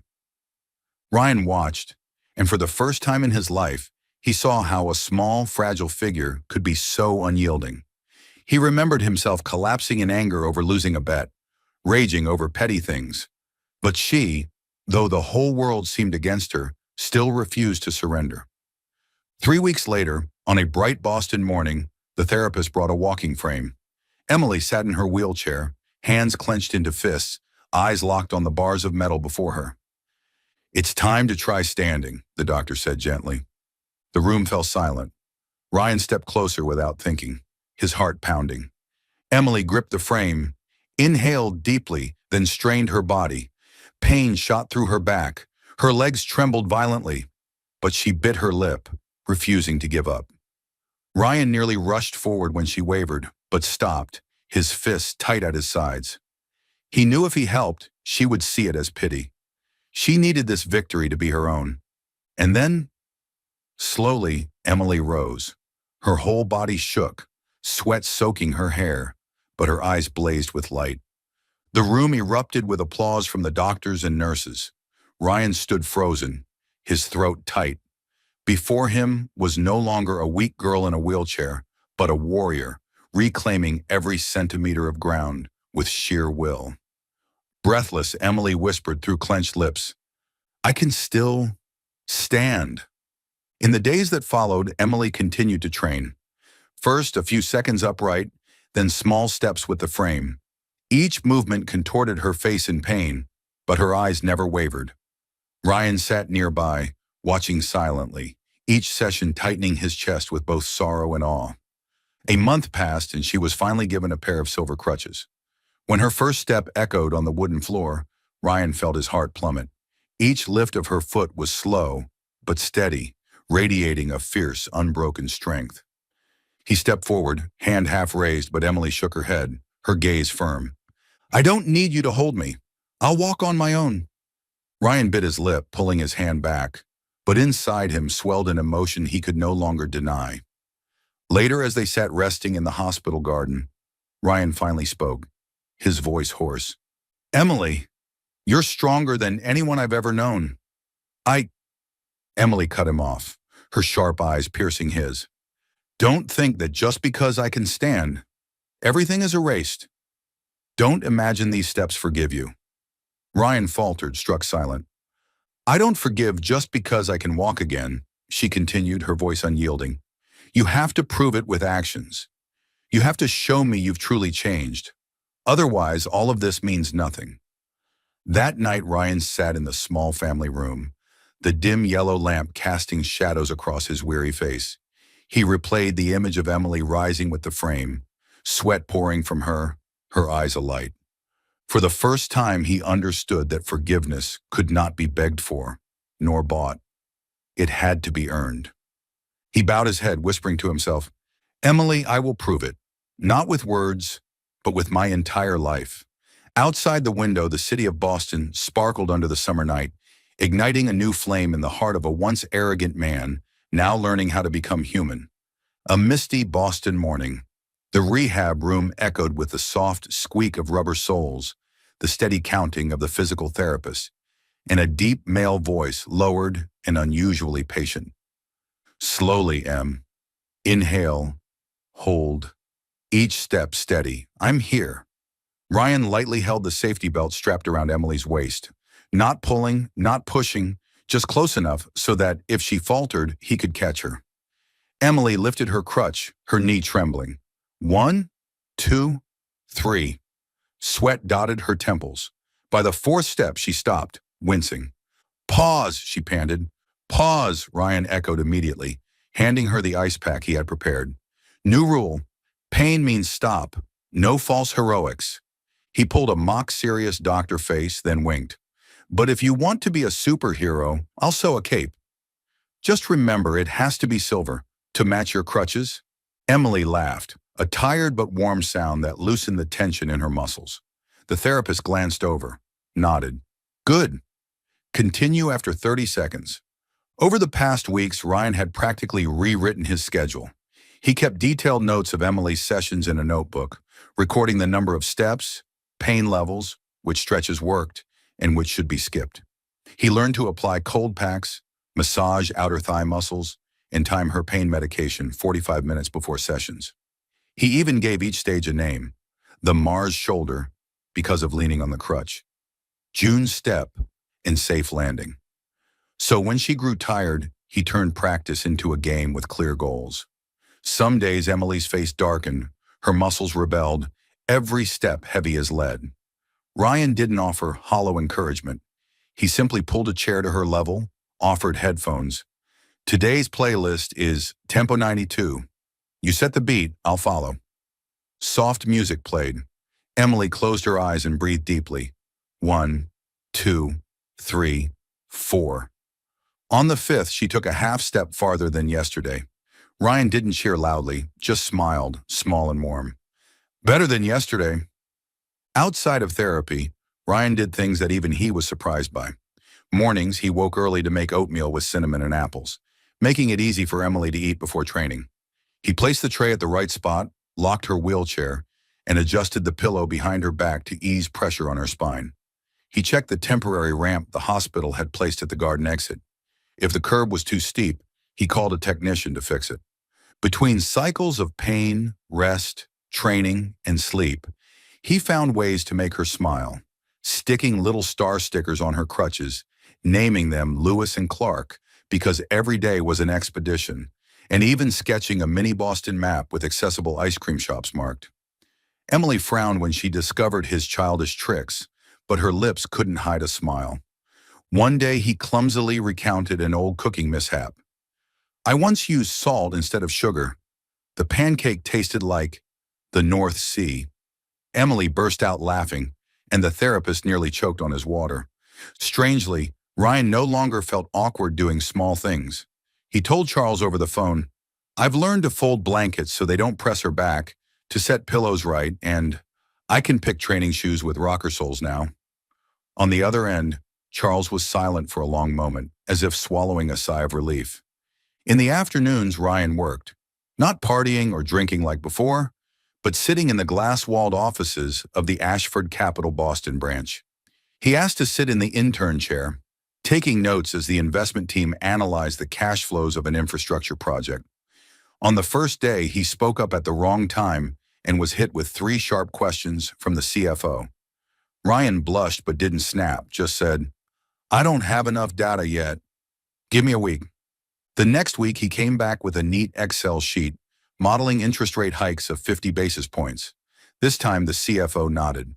Ryan watched, and for the first time in his life, he saw how a small, fragile figure could be so unyielding. He remembered himself collapsing in anger over losing a bet, raging over petty things. But she, though the whole world seemed against her, still refused to surrender. 3 weeks later, on a bright Boston morning, the therapist brought a walking frame. Emily sat in her wheelchair, hands clenched into fists, eyes locked on the bars of metal before her. "It's time to try standing," the doctor said gently. The room fell silent. Ryan stepped closer without thinking, his heart pounding. Emily gripped the frame, inhaled deeply, then strained her body. Pain shot through her back. Her legs trembled violently, but she bit her lip, refusing to give up. Ryan nearly rushed forward when she wavered, but stopped, his fists tight at his sides. He knew if he helped, she would see it as pity. She needed this victory to be her own. And then, slowly, Emily rose. Her whole body shook, sweat soaking her hair, but her eyes blazed with light. The room erupted with applause from the doctors and nurses. Ryan stood frozen, his throat tight. Before him was no longer a weak girl in a wheelchair, but a warrior, reclaiming every centimeter of ground with sheer will. Breathless, Emily whispered through clenched lips, "I can still stand." In the days that followed, Emily continued to train. First, a few seconds upright, then small steps with the frame. Each movement contorted her face in pain, but her eyes never wavered. Ryan sat nearby, watching silently, each session tightening his chest with both sorrow and awe. A month passed, and she was finally given a pair of silver crutches. When her first step echoed on the wooden floor, Ryan felt his heart plummet. Each lift of her foot was slow, but steady, radiating a fierce, unbroken strength. He stepped forward, hand half raised, but Emily shook her head, her gaze firm. I don't need you to hold me. I'll walk on my own. Ryan bit his lip, pulling his hand back, but inside him swelled an emotion he could no longer deny. Later, as they sat resting in the hospital garden, Ryan finally spoke, his voice hoarse. Emily, you're stronger than anyone I've ever known. Emily cut him off, her sharp eyes piercing his. Don't think that just because I can stand, everything is erased. Don't imagine these steps forgive you. Ryan faltered, struck silent. I don't forgive just because I can walk again, she continued, her voice unyielding. You have to prove it with actions. You have to show me you've truly changed. Otherwise, all of this means nothing. That night, Ryan sat in the small family room, the dim yellow lamp casting shadows across his weary face. He replayed the image of Emily rising with the frame, sweat pouring from her eyes alight. For the first time, he understood that forgiveness could not be begged for, nor bought. It had to be earned. He bowed his head, whispering to himself, Emily, I will prove it, not with words, but with my entire life. Outside the window, the city of Boston sparkled under the summer night, igniting a new flame in the heart of a once arrogant man, now learning how to become human. A misty Boston morning. The rehab room echoed with the soft squeak of rubber soles, the steady counting of the physical therapist, and a deep male voice, lowered and unusually patient. Slowly, Em. Inhale, hold. Each step steady. I'm here. Ryan lightly held the safety belt strapped around Emily's waist, not pulling, not pushing, just close enough so that if she faltered, he could catch her. Emily lifted her crutch, her knee trembling. 1, 2, 3. Sweat dotted her temples. By the fourth step, she stopped, wincing. Pause, she panted. Pause, Ryan echoed immediately, handing her the ice pack he had prepared. New rule. Pain means stop. No false heroics. He pulled a mock-serious doctor face, then winked. But if you want to be a superhero, I'll sew a cape. Just remember it has to be silver, to match your crutches. Emily laughed, a tired but warm sound that loosened the tension in her muscles. The therapist glanced over, nodded. Good. Continue after 30 seconds. Over the past weeks, Ryan had practically rewritten his schedule. He kept detailed notes of Emily's sessions in a notebook, recording the number of steps, pain levels, which stretches worked, and which should be skipped. He learned to apply cold packs, massage outer thigh muscles, and time her pain medication 45 minutes before sessions. He even gave each stage a name, the Mars shoulder, because of leaning on the crutch, June's step, and safe landing. So when she grew tired, he turned practice into a game with clear goals. Some days Emily's face darkened, her muscles rebelled, every step heavy as lead. Ryan didn't offer hollow encouragement. He simply pulled a chair to her level, offered headphones. Today's playlist is Tempo 92. You set the beat, I'll follow. Soft music played. Emily closed her eyes and breathed deeply. 1, 2, 3, 4. On the fifth, she took a half step farther than yesterday. Ryan didn't cheer loudly, just smiled, small and warm. Better than yesterday. Outside of therapy, Ryan did things that even he was surprised by. Mornings, he woke early to make oatmeal with cinnamon and apples, making it easy for Emily to eat before training. He placed the tray at the right spot, locked her wheelchair, and adjusted the pillow behind her back to ease pressure on her spine. He checked the temporary ramp the hospital had placed at the garden exit. If the curb was too steep, he called a technician to fix it. Between cycles of pain, rest, training, and sleep, he found ways to make her smile, sticking little star stickers on her crutches, naming them Lewis and Clark because every day was an expedition, and even sketching a mini Boston map with accessible ice cream shops marked. Emily frowned when she discovered his childish tricks, but her lips couldn't hide a smile. One day he clumsily recounted an old cooking mishap. I once used salt instead of sugar. The pancake tasted like the North Sea. Emily burst out laughing, and the therapist nearly choked on his water. Strangely, Ryan no longer felt awkward doing small things. He told Charles over the phone, I've learned to fold blankets so they don't press her back, to set pillows right, and I can pick training shoes with rocker soles now. On the other end, Charles was silent for a long moment, as if swallowing a sigh of relief. In the afternoons, Ryan worked, not partying or drinking like before, but sitting in the glass-walled offices of the Ashford Capital Boston branch. He asked to sit in the intern chair, taking notes as the investment team analyzed the cash flows of an infrastructure project. On the first day, he spoke up at the wrong time and was hit with three sharp questions from the CFO. Ryan blushed but didn't snap, just said, "I don't have enough data yet. Give me a week." The next week, he came back with a neat Excel sheet modeling interest rate hikes of 50 basis points. This time, the CFO nodded.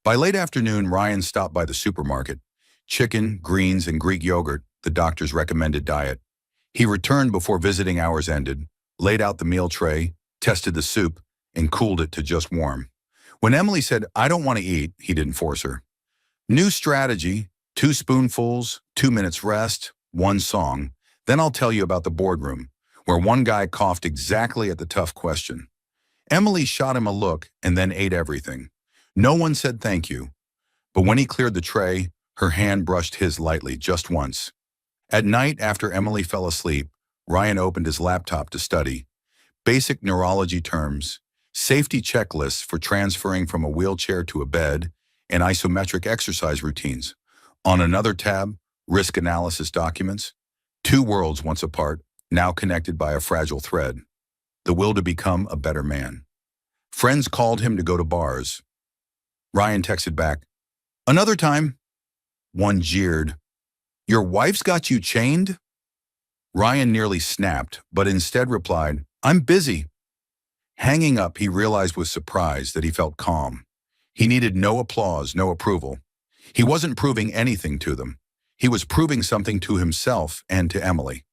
By late afternoon, Ryan stopped by the supermarket. Chicken, greens, and Greek yogurt, the doctor's recommended diet. He returned before visiting hours ended, laid out the meal tray, tested the soup, and cooled it to just warm. When Emily said, "I don't want to eat," he didn't force her. "New strategy, 2 spoonfuls, 2 minutes rest, one song. Then I'll tell you about the boardroom, where one guy coughed exactly at the tough question." Emily shot him a look and then ate everything. No one said thank you, but when he cleared the tray, her hand brushed his lightly just once. At night, after Emily fell asleep, Ryan opened his laptop to study. Basic neurology terms, safety checklists for transferring from a wheelchair to a bed, and isometric exercise routines. On another tab, risk analysis documents. Two worlds once apart, now connected by a fragile thread. The will to become a better man. Friends called him to go to bars. Ryan texted back, "Another time." One jeered, "Your wife's got you chained?" Ryan nearly snapped, but instead replied, "I'm busy." Hanging up, he realized with surprise that he felt calm. He needed no applause, no approval. He wasn't proving anything to them. He was proving something to himself and to Emily.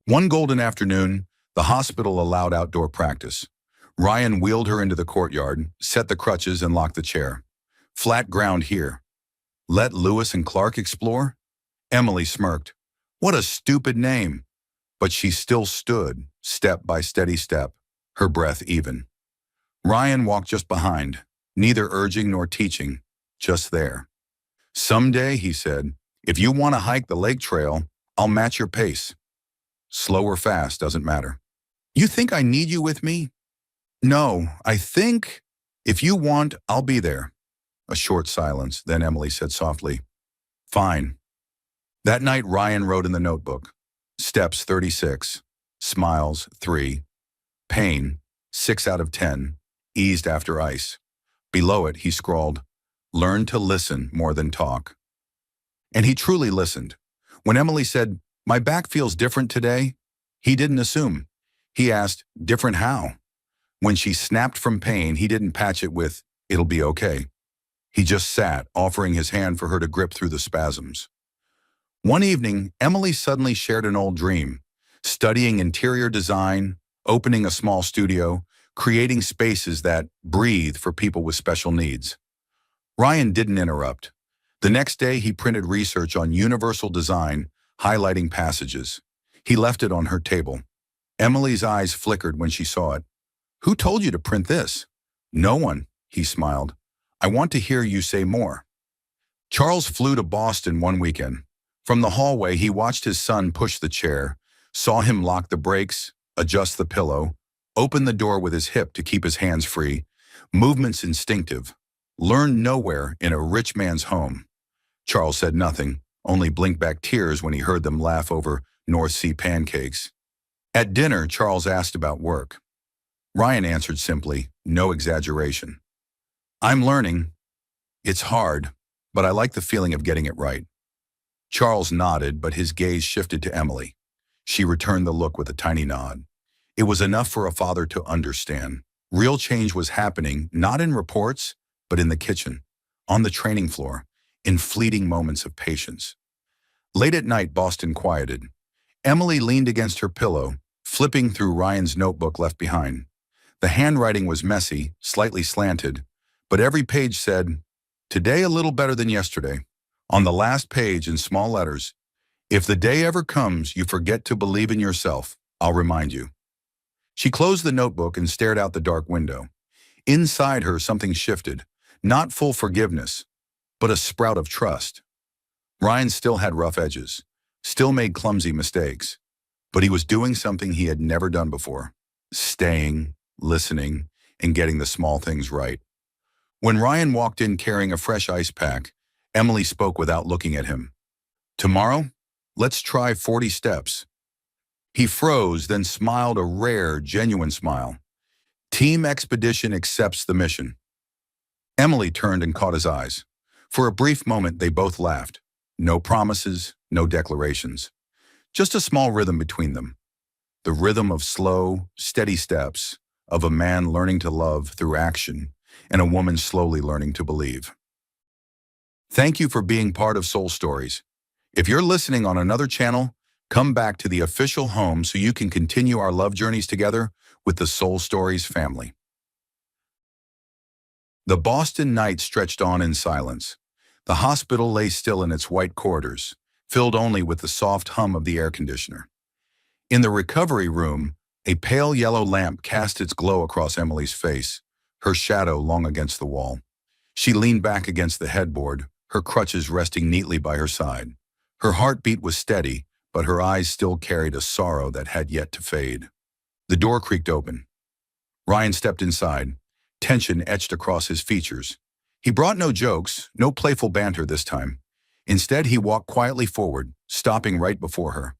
One golden afternoon, the hospital allowed outdoor practice. Ryan wheeled her into the courtyard, set the crutches, and locked the chair. "Flat ground here. Let Lewis and Clark explore?" Emily smirked. What a stupid name. But she still stood, step by steady step, her breath even. Ryan walked just behind, neither urging nor teaching, just there. "Someday," he said, "if you want to hike the lake trail, I'll match your pace. Slow or fast, doesn't matter." "You think I need you with me?" "No, I think if you want, I'll be there." A short silence, then Emily said softly, "Fine." That night, Ryan wrote in the notebook, steps 36, smiles 3, pain 6 out of 10, eased after ice. Below it, he scrawled, "Learn to listen more than talk." And he truly listened. When Emily said, "My back feels different today," he didn't assume. He asked, "Different how?" When she snapped from pain, he didn't patch it with, "It'll be okay." He just sat, offering his hand for her to grip through the spasms. One evening, Emily suddenly shared an old dream, studying interior design, opening a small studio, creating spaces that breathe for people with special needs. Ryan didn't interrupt. The next day, he printed research on universal design, highlighting passages. He left it on her table. Emily's eyes flickered when she saw it. "Who told you to print this?" "No one," he smiled. "I want to hear you say more." Charles flew to Boston one weekend. From the hallway, he watched his son push the chair, saw him lock the brakes, adjust the pillow, open the door with his hip to keep his hands free, movements instinctive, learned nowhere in a rich man's home. Charles said nothing, only blinked back tears when he heard them laugh over North Sea pancakes. At dinner, Charles asked about work. Ryan answered simply, no exaggeration. "I'm learning. It's hard, but I like the feeling of getting it right." Charles nodded, but his gaze shifted to Emily. She returned the look with a tiny nod. It was enough for a father to understand. Real change was happening, not in reports, but in the kitchen, on the training floor, in fleeting moments of patience. Late at night, Boston quieted. Emily leaned against her pillow, flipping through Ryan's notebook left behind. The handwriting was messy, slightly slanted, but every page said, "Today a little better than yesterday." On the last page, in small letters, "If the day ever comes you forget to believe in yourself, I'll remind you." She closed the notebook and stared out the dark window. Inside her, something shifted, not full forgiveness, but a sprout of trust. Ryan still had rough edges, still made clumsy mistakes, but he was doing something he had never done before, staying, listening, and getting the small things right. When Ryan walked in carrying a fresh ice pack, Emily spoke without looking at him. "Tomorrow, let's try 40 steps." He froze, then smiled a rare, genuine smile. "Team Expedition accepts the mission." Emily turned and caught his eyes. For a brief moment, they both laughed. No promises, no declarations. Just a small rhythm between them. The rhythm of slow, steady steps, of a man learning to love through action, and a woman slowly learning to believe. Thank you for being part of Soul Stories. If you're listening on another channel, come back to the official home so you can continue our love journeys together with the Soul Stories family. The Boston night stretched on in silence. The hospital lay still in its white corridors, filled only with the soft hum of the air conditioner. In the recovery room, a pale yellow lamp cast its glow across Emily's face, her shadow long against the wall. She leaned back against the headboard, her crutches resting neatly by her side. Her heartbeat was steady, but her eyes still carried a sorrow that had yet to fade. The door creaked open. Ryan stepped inside, tension etched across his features. He brought no jokes, no playful banter this time. Instead, he walked quietly forward, stopping right before her.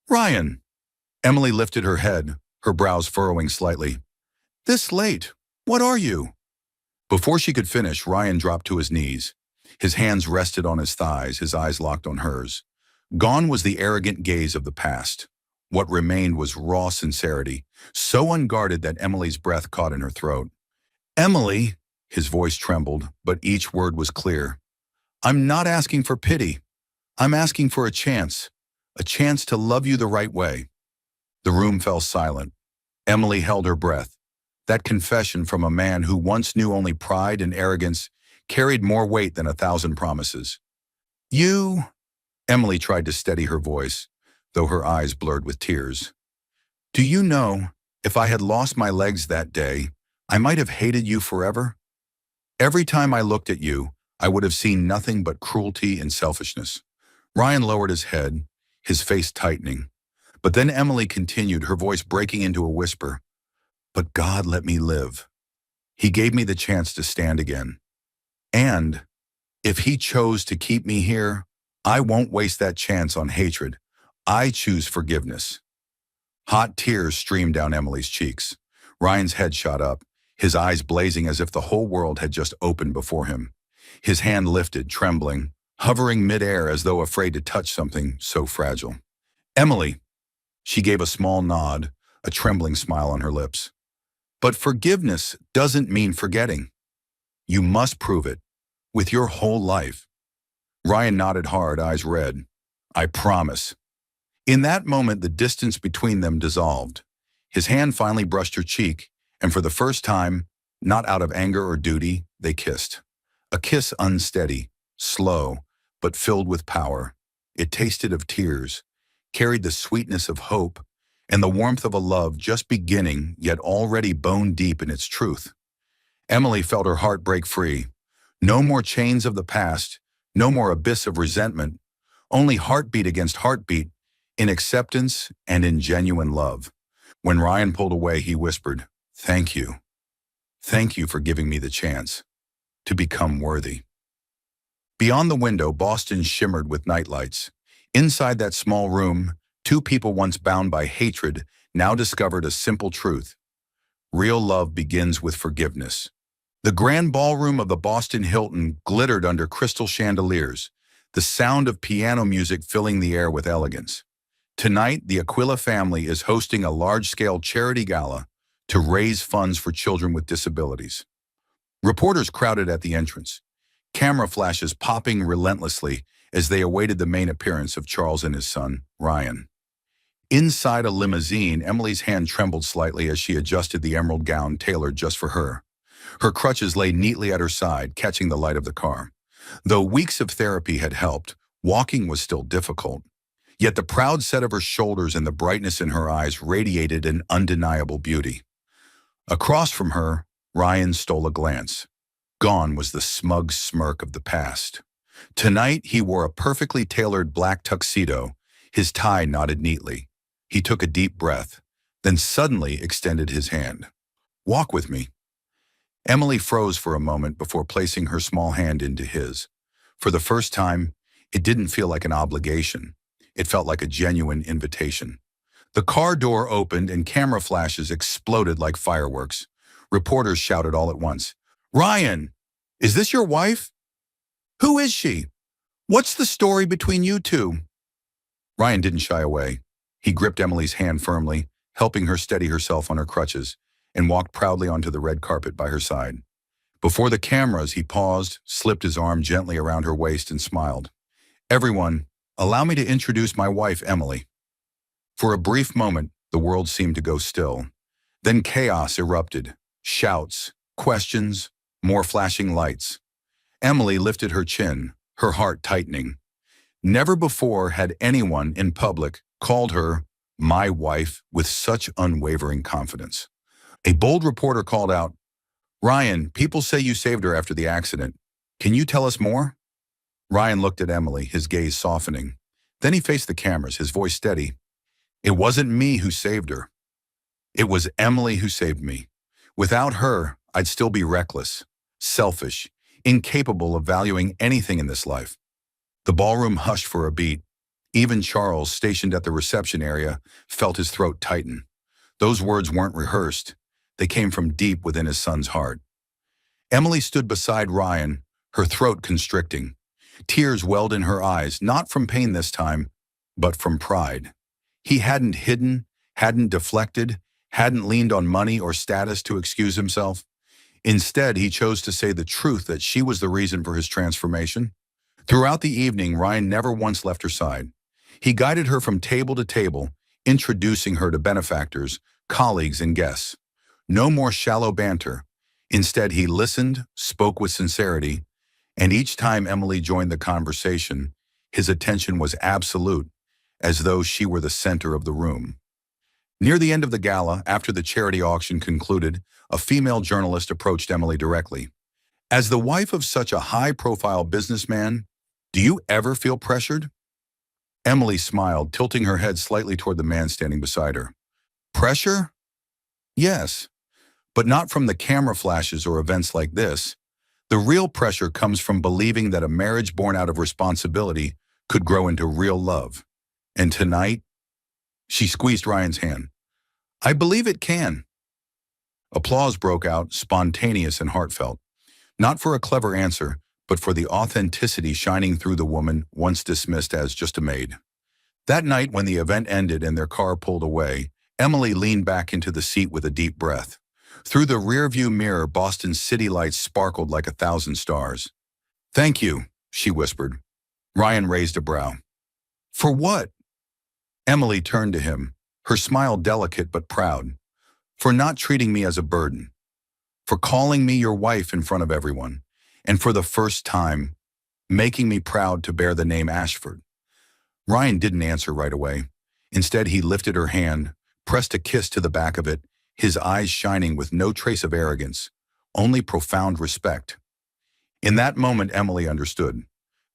"Ryan!" Emily lifted her head, her brows furrowing slightly. "This late? What are you?" Before she could finish, Ryan dropped to his knees. His hands rested on his thighs, his eyes locked on hers. Gone was the arrogant gaze of the past. What remained was raw sincerity, so unguarded that Emily's breath caught in her throat. "Emily," his voice trembled, but each word was clear. "I'm not asking for pity. I'm asking for a chance to love you the right way." The room fell silent. Emily held her breath. That confession from a man who once knew only pride and arrogance carried more weight than 1,000 promises. "You," Emily tried to steady her voice, though her eyes blurred with tears. "Do you know, if I had lost my legs that day, I might have hated you forever? Every time I looked at you, I would have seen nothing but cruelty and selfishness." Ryan lowered his head, his face tightening. But then Emily continued, her voice breaking into a whisper. "But God let me live. He gave me the chance to stand again. And if he chose to keep me here, I won't waste that chance on hatred. I choose forgiveness." Hot tears streamed down Emily's cheeks. Ryan's head shot up, his eyes blazing as if the whole world had just opened before him. His hand lifted, trembling, hovering midair as though afraid to touch something so fragile. "Emily." She gave a small nod, a trembling smile on her lips. "But forgiveness doesn't mean forgetting. You must prove it, with your whole life." Ryan nodded hard, eyes red. "I promise." In that moment, the distance between them dissolved. His hand finally brushed her cheek, and for the first time, not out of anger or duty, they kissed. A kiss unsteady, slow, but filled with power. It tasted of tears, carried the sweetness of hope, and the warmth of a love just beginning, yet already bone deep in its truth. Emily felt her heart break free. No more chains of the past, no more abyss of resentment, only heartbeat against heartbeat, in acceptance and in genuine love. When Ryan pulled away, he whispered, "Thank you. Thank you for giving me the chance to become worthy." Beyond the window, Boston shimmered with nightlights. Inside that small room, two people once bound by hatred now discovered a simple truth. Real love begins with forgiveness. The grand ballroom of the Boston Hilton glittered under crystal chandeliers, the sound of piano music filling the air with elegance. Tonight, the Aquila family is hosting a large-scale charity gala to raise funds for children with disabilities. Reporters crowded at the entrance, camera flashes popping relentlessly as they awaited the main appearance of Charles and his son, Ryan. Inside a limousine, Emily's hand trembled slightly as she adjusted the emerald gown tailored just for her. Her crutches lay neatly at her side, catching the light of the car. Though weeks of therapy had helped, walking was still difficult. Yet the proud set of her shoulders and the brightness in her eyes radiated an undeniable beauty. Across from her, Ryan stole a glance. Gone was the smug smirk of the past. Tonight, he wore a perfectly tailored black tuxedo, his tie knotted neatly. He took a deep breath, then suddenly extended his hand. "Walk with me." Emily froze for a moment before placing her small hand into his. For the first time, it didn't feel like an obligation. It felt like a genuine invitation. The car door opened and camera flashes exploded like fireworks. Reporters shouted all at once, "Ryan, is this your wife? Who is she? What's the story between you two?" Ryan didn't shy away. He gripped Emily's hand firmly, helping her steady herself on her crutches, and walked proudly onto the red carpet by her side. Before the cameras, he paused, slipped his arm gently around her waist, and smiled. "Everyone, allow me to introduce my wife, Emily." For a brief moment, the world seemed to go still. Then chaos erupted. Shouts, questions, more flashing lights. Emily lifted her chin, her heart tightening. Never before had anyone in public called her my wife with such unwavering confidence. A bold reporter called out, "Ryan, people say you saved her after the accident. Can you tell us more?" Ryan looked at Emily, his gaze softening. Then he faced the cameras, his voice steady. "It wasn't me who saved her. It was Emily who saved me. Without her, I'd still be reckless, selfish, incapable of valuing anything in this life." The ballroom hushed for a beat. Even Charles, stationed at the reception area, felt his throat tighten. Those words weren't rehearsed. They came from deep within his son's heart. Emily stood beside Ryan, her throat constricting. Tears welled in her eyes, not from pain this time, but from pride. He hadn't hidden, hadn't deflected, hadn't leaned on money or status to excuse himself. Instead, he chose to say the truth that she was the reason for his transformation. Throughout the evening, Ryan never once left her side. He guided her from table to table, introducing her to benefactors, colleagues, and guests. No more shallow banter. Instead, he listened, spoke with sincerity, and each time Emily joined the conversation, his attention was absolute, as though she were the center of the room. Near the end of the gala, after the charity auction concluded, a female journalist approached Emily directly. "As the wife of such a high-profile businessman, do you ever feel pressured?" Emily smiled, tilting her head slightly toward the man standing beside her. "Pressure? Yes, but not from the camera flashes or events like this. The real pressure comes from believing that a marriage born out of responsibility could grow into real love. And tonight," she squeezed Ryan's hand, "I believe it can." Applause broke out, spontaneous and heartfelt. Not for a clever answer, but for the authenticity shining through the woman once dismissed as just a maid. That night, when the event ended and their car pulled away, Emily leaned back into the seat with a deep breath. Through the rearview mirror, Boston's city lights sparkled like 1,000 stars. "Thank you," she whispered. Ryan raised a brow. "For what?" Emily turned to him, her smile delicate but proud. "For not treating me as a burden. For calling me your wife in front of everyone. And for the first time, making me proud to bear the name Ashford." Ryan didn't answer right away. Instead, he lifted her hand, pressed a kiss to the back of it, his eyes shining with no trace of arrogance, only profound respect. In that moment, Emily understood.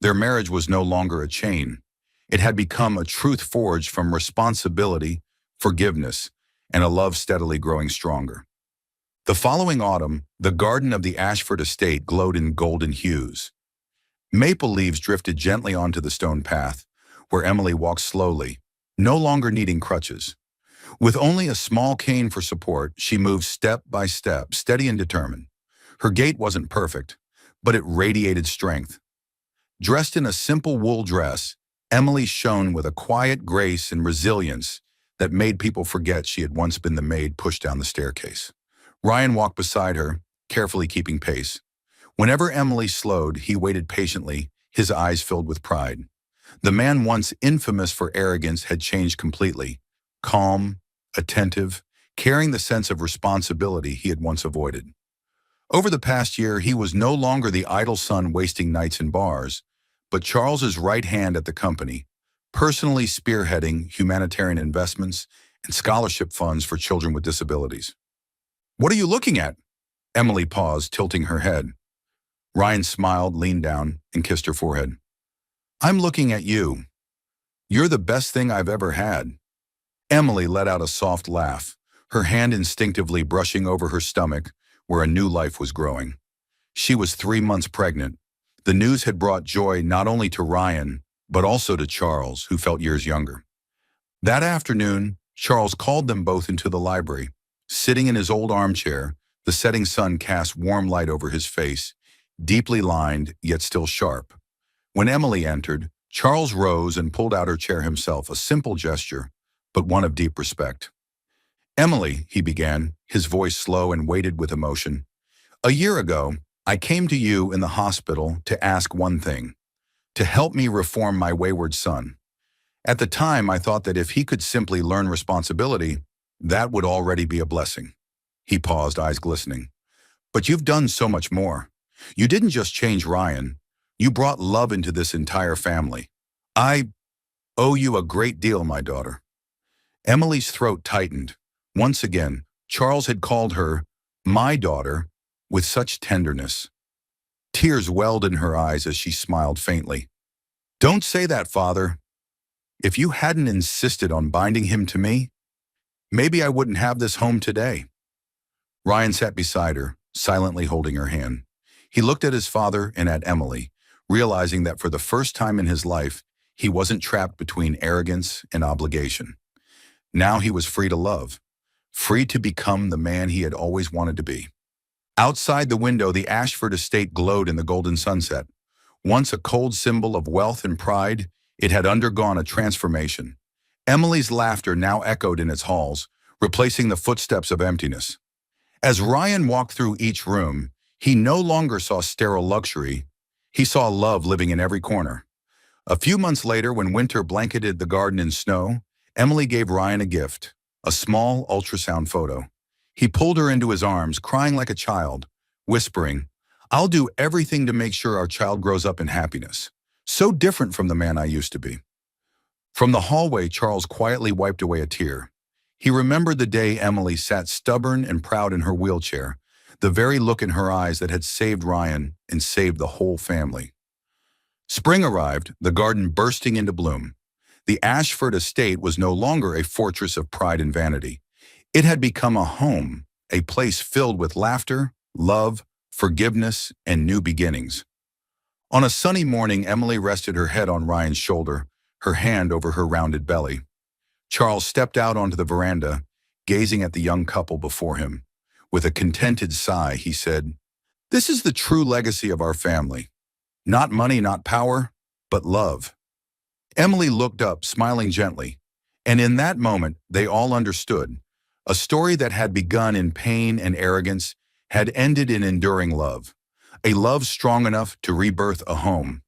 Their marriage was no longer a chain. It had become a truth forged from responsibility, forgiveness, and a love steadily growing stronger. The following autumn, the garden of the Ashford estate glowed in golden hues. Maple leaves drifted gently onto the stone path, where Emily walked slowly, no longer needing crutches. With only a small cane for support, she moved step by step, steady and determined. Her gait wasn't perfect, but it radiated strength. Dressed in a simple wool dress, Emily shone with a quiet grace and resilience that made people forget she had once been the maid pushed down the staircase. Ryan walked beside her, carefully keeping pace. Whenever Emily slowed, he waited patiently, his eyes filled with pride. The man once infamous for arrogance had changed completely, calm, attentive, carrying the sense of responsibility he had once avoided. Over the past year, he was no longer the idle son wasting nights in bars, but Charles's right hand at the company, personally spearheading humanitarian investments and scholarship funds for children with disabilities. What are you looking at? Emily paused, tilting her head. Ryan smiled, leaned down, and kissed her forehead. I'm looking at you. You're the best thing I've ever had. Emily let out a soft laugh, her hand instinctively brushing over her stomach where a new life was growing. She was 3 months pregnant. The news had brought joy not only to Ryan, but also to Charles, who felt years younger. That afternoon, Charles called them both into the library. Sitting in his old armchair, the setting sun cast warm light over his face, deeply lined yet still sharp. When Emily entered, Charles rose and pulled out her chair himself, a simple gesture, but one of deep respect. Emily, he began, his voice slow and weighted with emotion. A year ago, I came to you in the hospital to ask one thing, to help me reform my wayward son. At the time, I thought that if he could simply learn responsibility, that would already be a blessing. He paused, eyes glistening. But you've done so much more. You didn't just change Ryan. You brought love into this entire family. I owe you a great deal, my daughter. Emily's throat tightened. Once again, Charles had called her my daughter with such tenderness. Tears welled in her eyes as she smiled faintly. Don't say that, Father. If you hadn't insisted on binding him to me, maybe I wouldn't have this home today. Ryan sat beside her, silently holding her hand. He looked at his father and at Emily, realizing that for the first time in his life, he wasn't trapped between arrogance and obligation. Now he was free to love, free to become the man he had always wanted to be. Outside the window, the Ashford estate glowed in the golden sunset. Once a cold symbol of wealth and pride, it had undergone a transformation. Emily's laughter now echoed in its halls, replacing the footsteps of emptiness. As Ryan walked through each room, he no longer saw sterile luxury. He saw love living in every corner. A few months later, when winter blanketed the garden in snow, Emily gave Ryan a gift, a small ultrasound photo. He pulled her into his arms, crying like a child, whispering, I'll do everything to make sure our child grows up in happiness. So different from the man I used to be. From the hallway, Charles quietly wiped away a tear. He remembered the day Emily sat stubborn and proud in her wheelchair, the very look in her eyes that had saved Ryan and saved the whole family. Spring arrived, the garden bursting into bloom. The Ashford estate was no longer a fortress of pride and vanity. It had become a home, a place filled with laughter, love, forgiveness, and new beginnings. On a sunny morning, Emily rested her head on Ryan's shoulder, her hand over her rounded belly. Charles stepped out onto the veranda, gazing at the young couple before him. With a contented sigh, he said, This is the true legacy of our family. Not money, not power, but love. Emily looked up, smiling gently, and in that moment, they all understood. A story that had begun in pain and arrogance had ended in enduring love. A love strong enough to rebirth a home,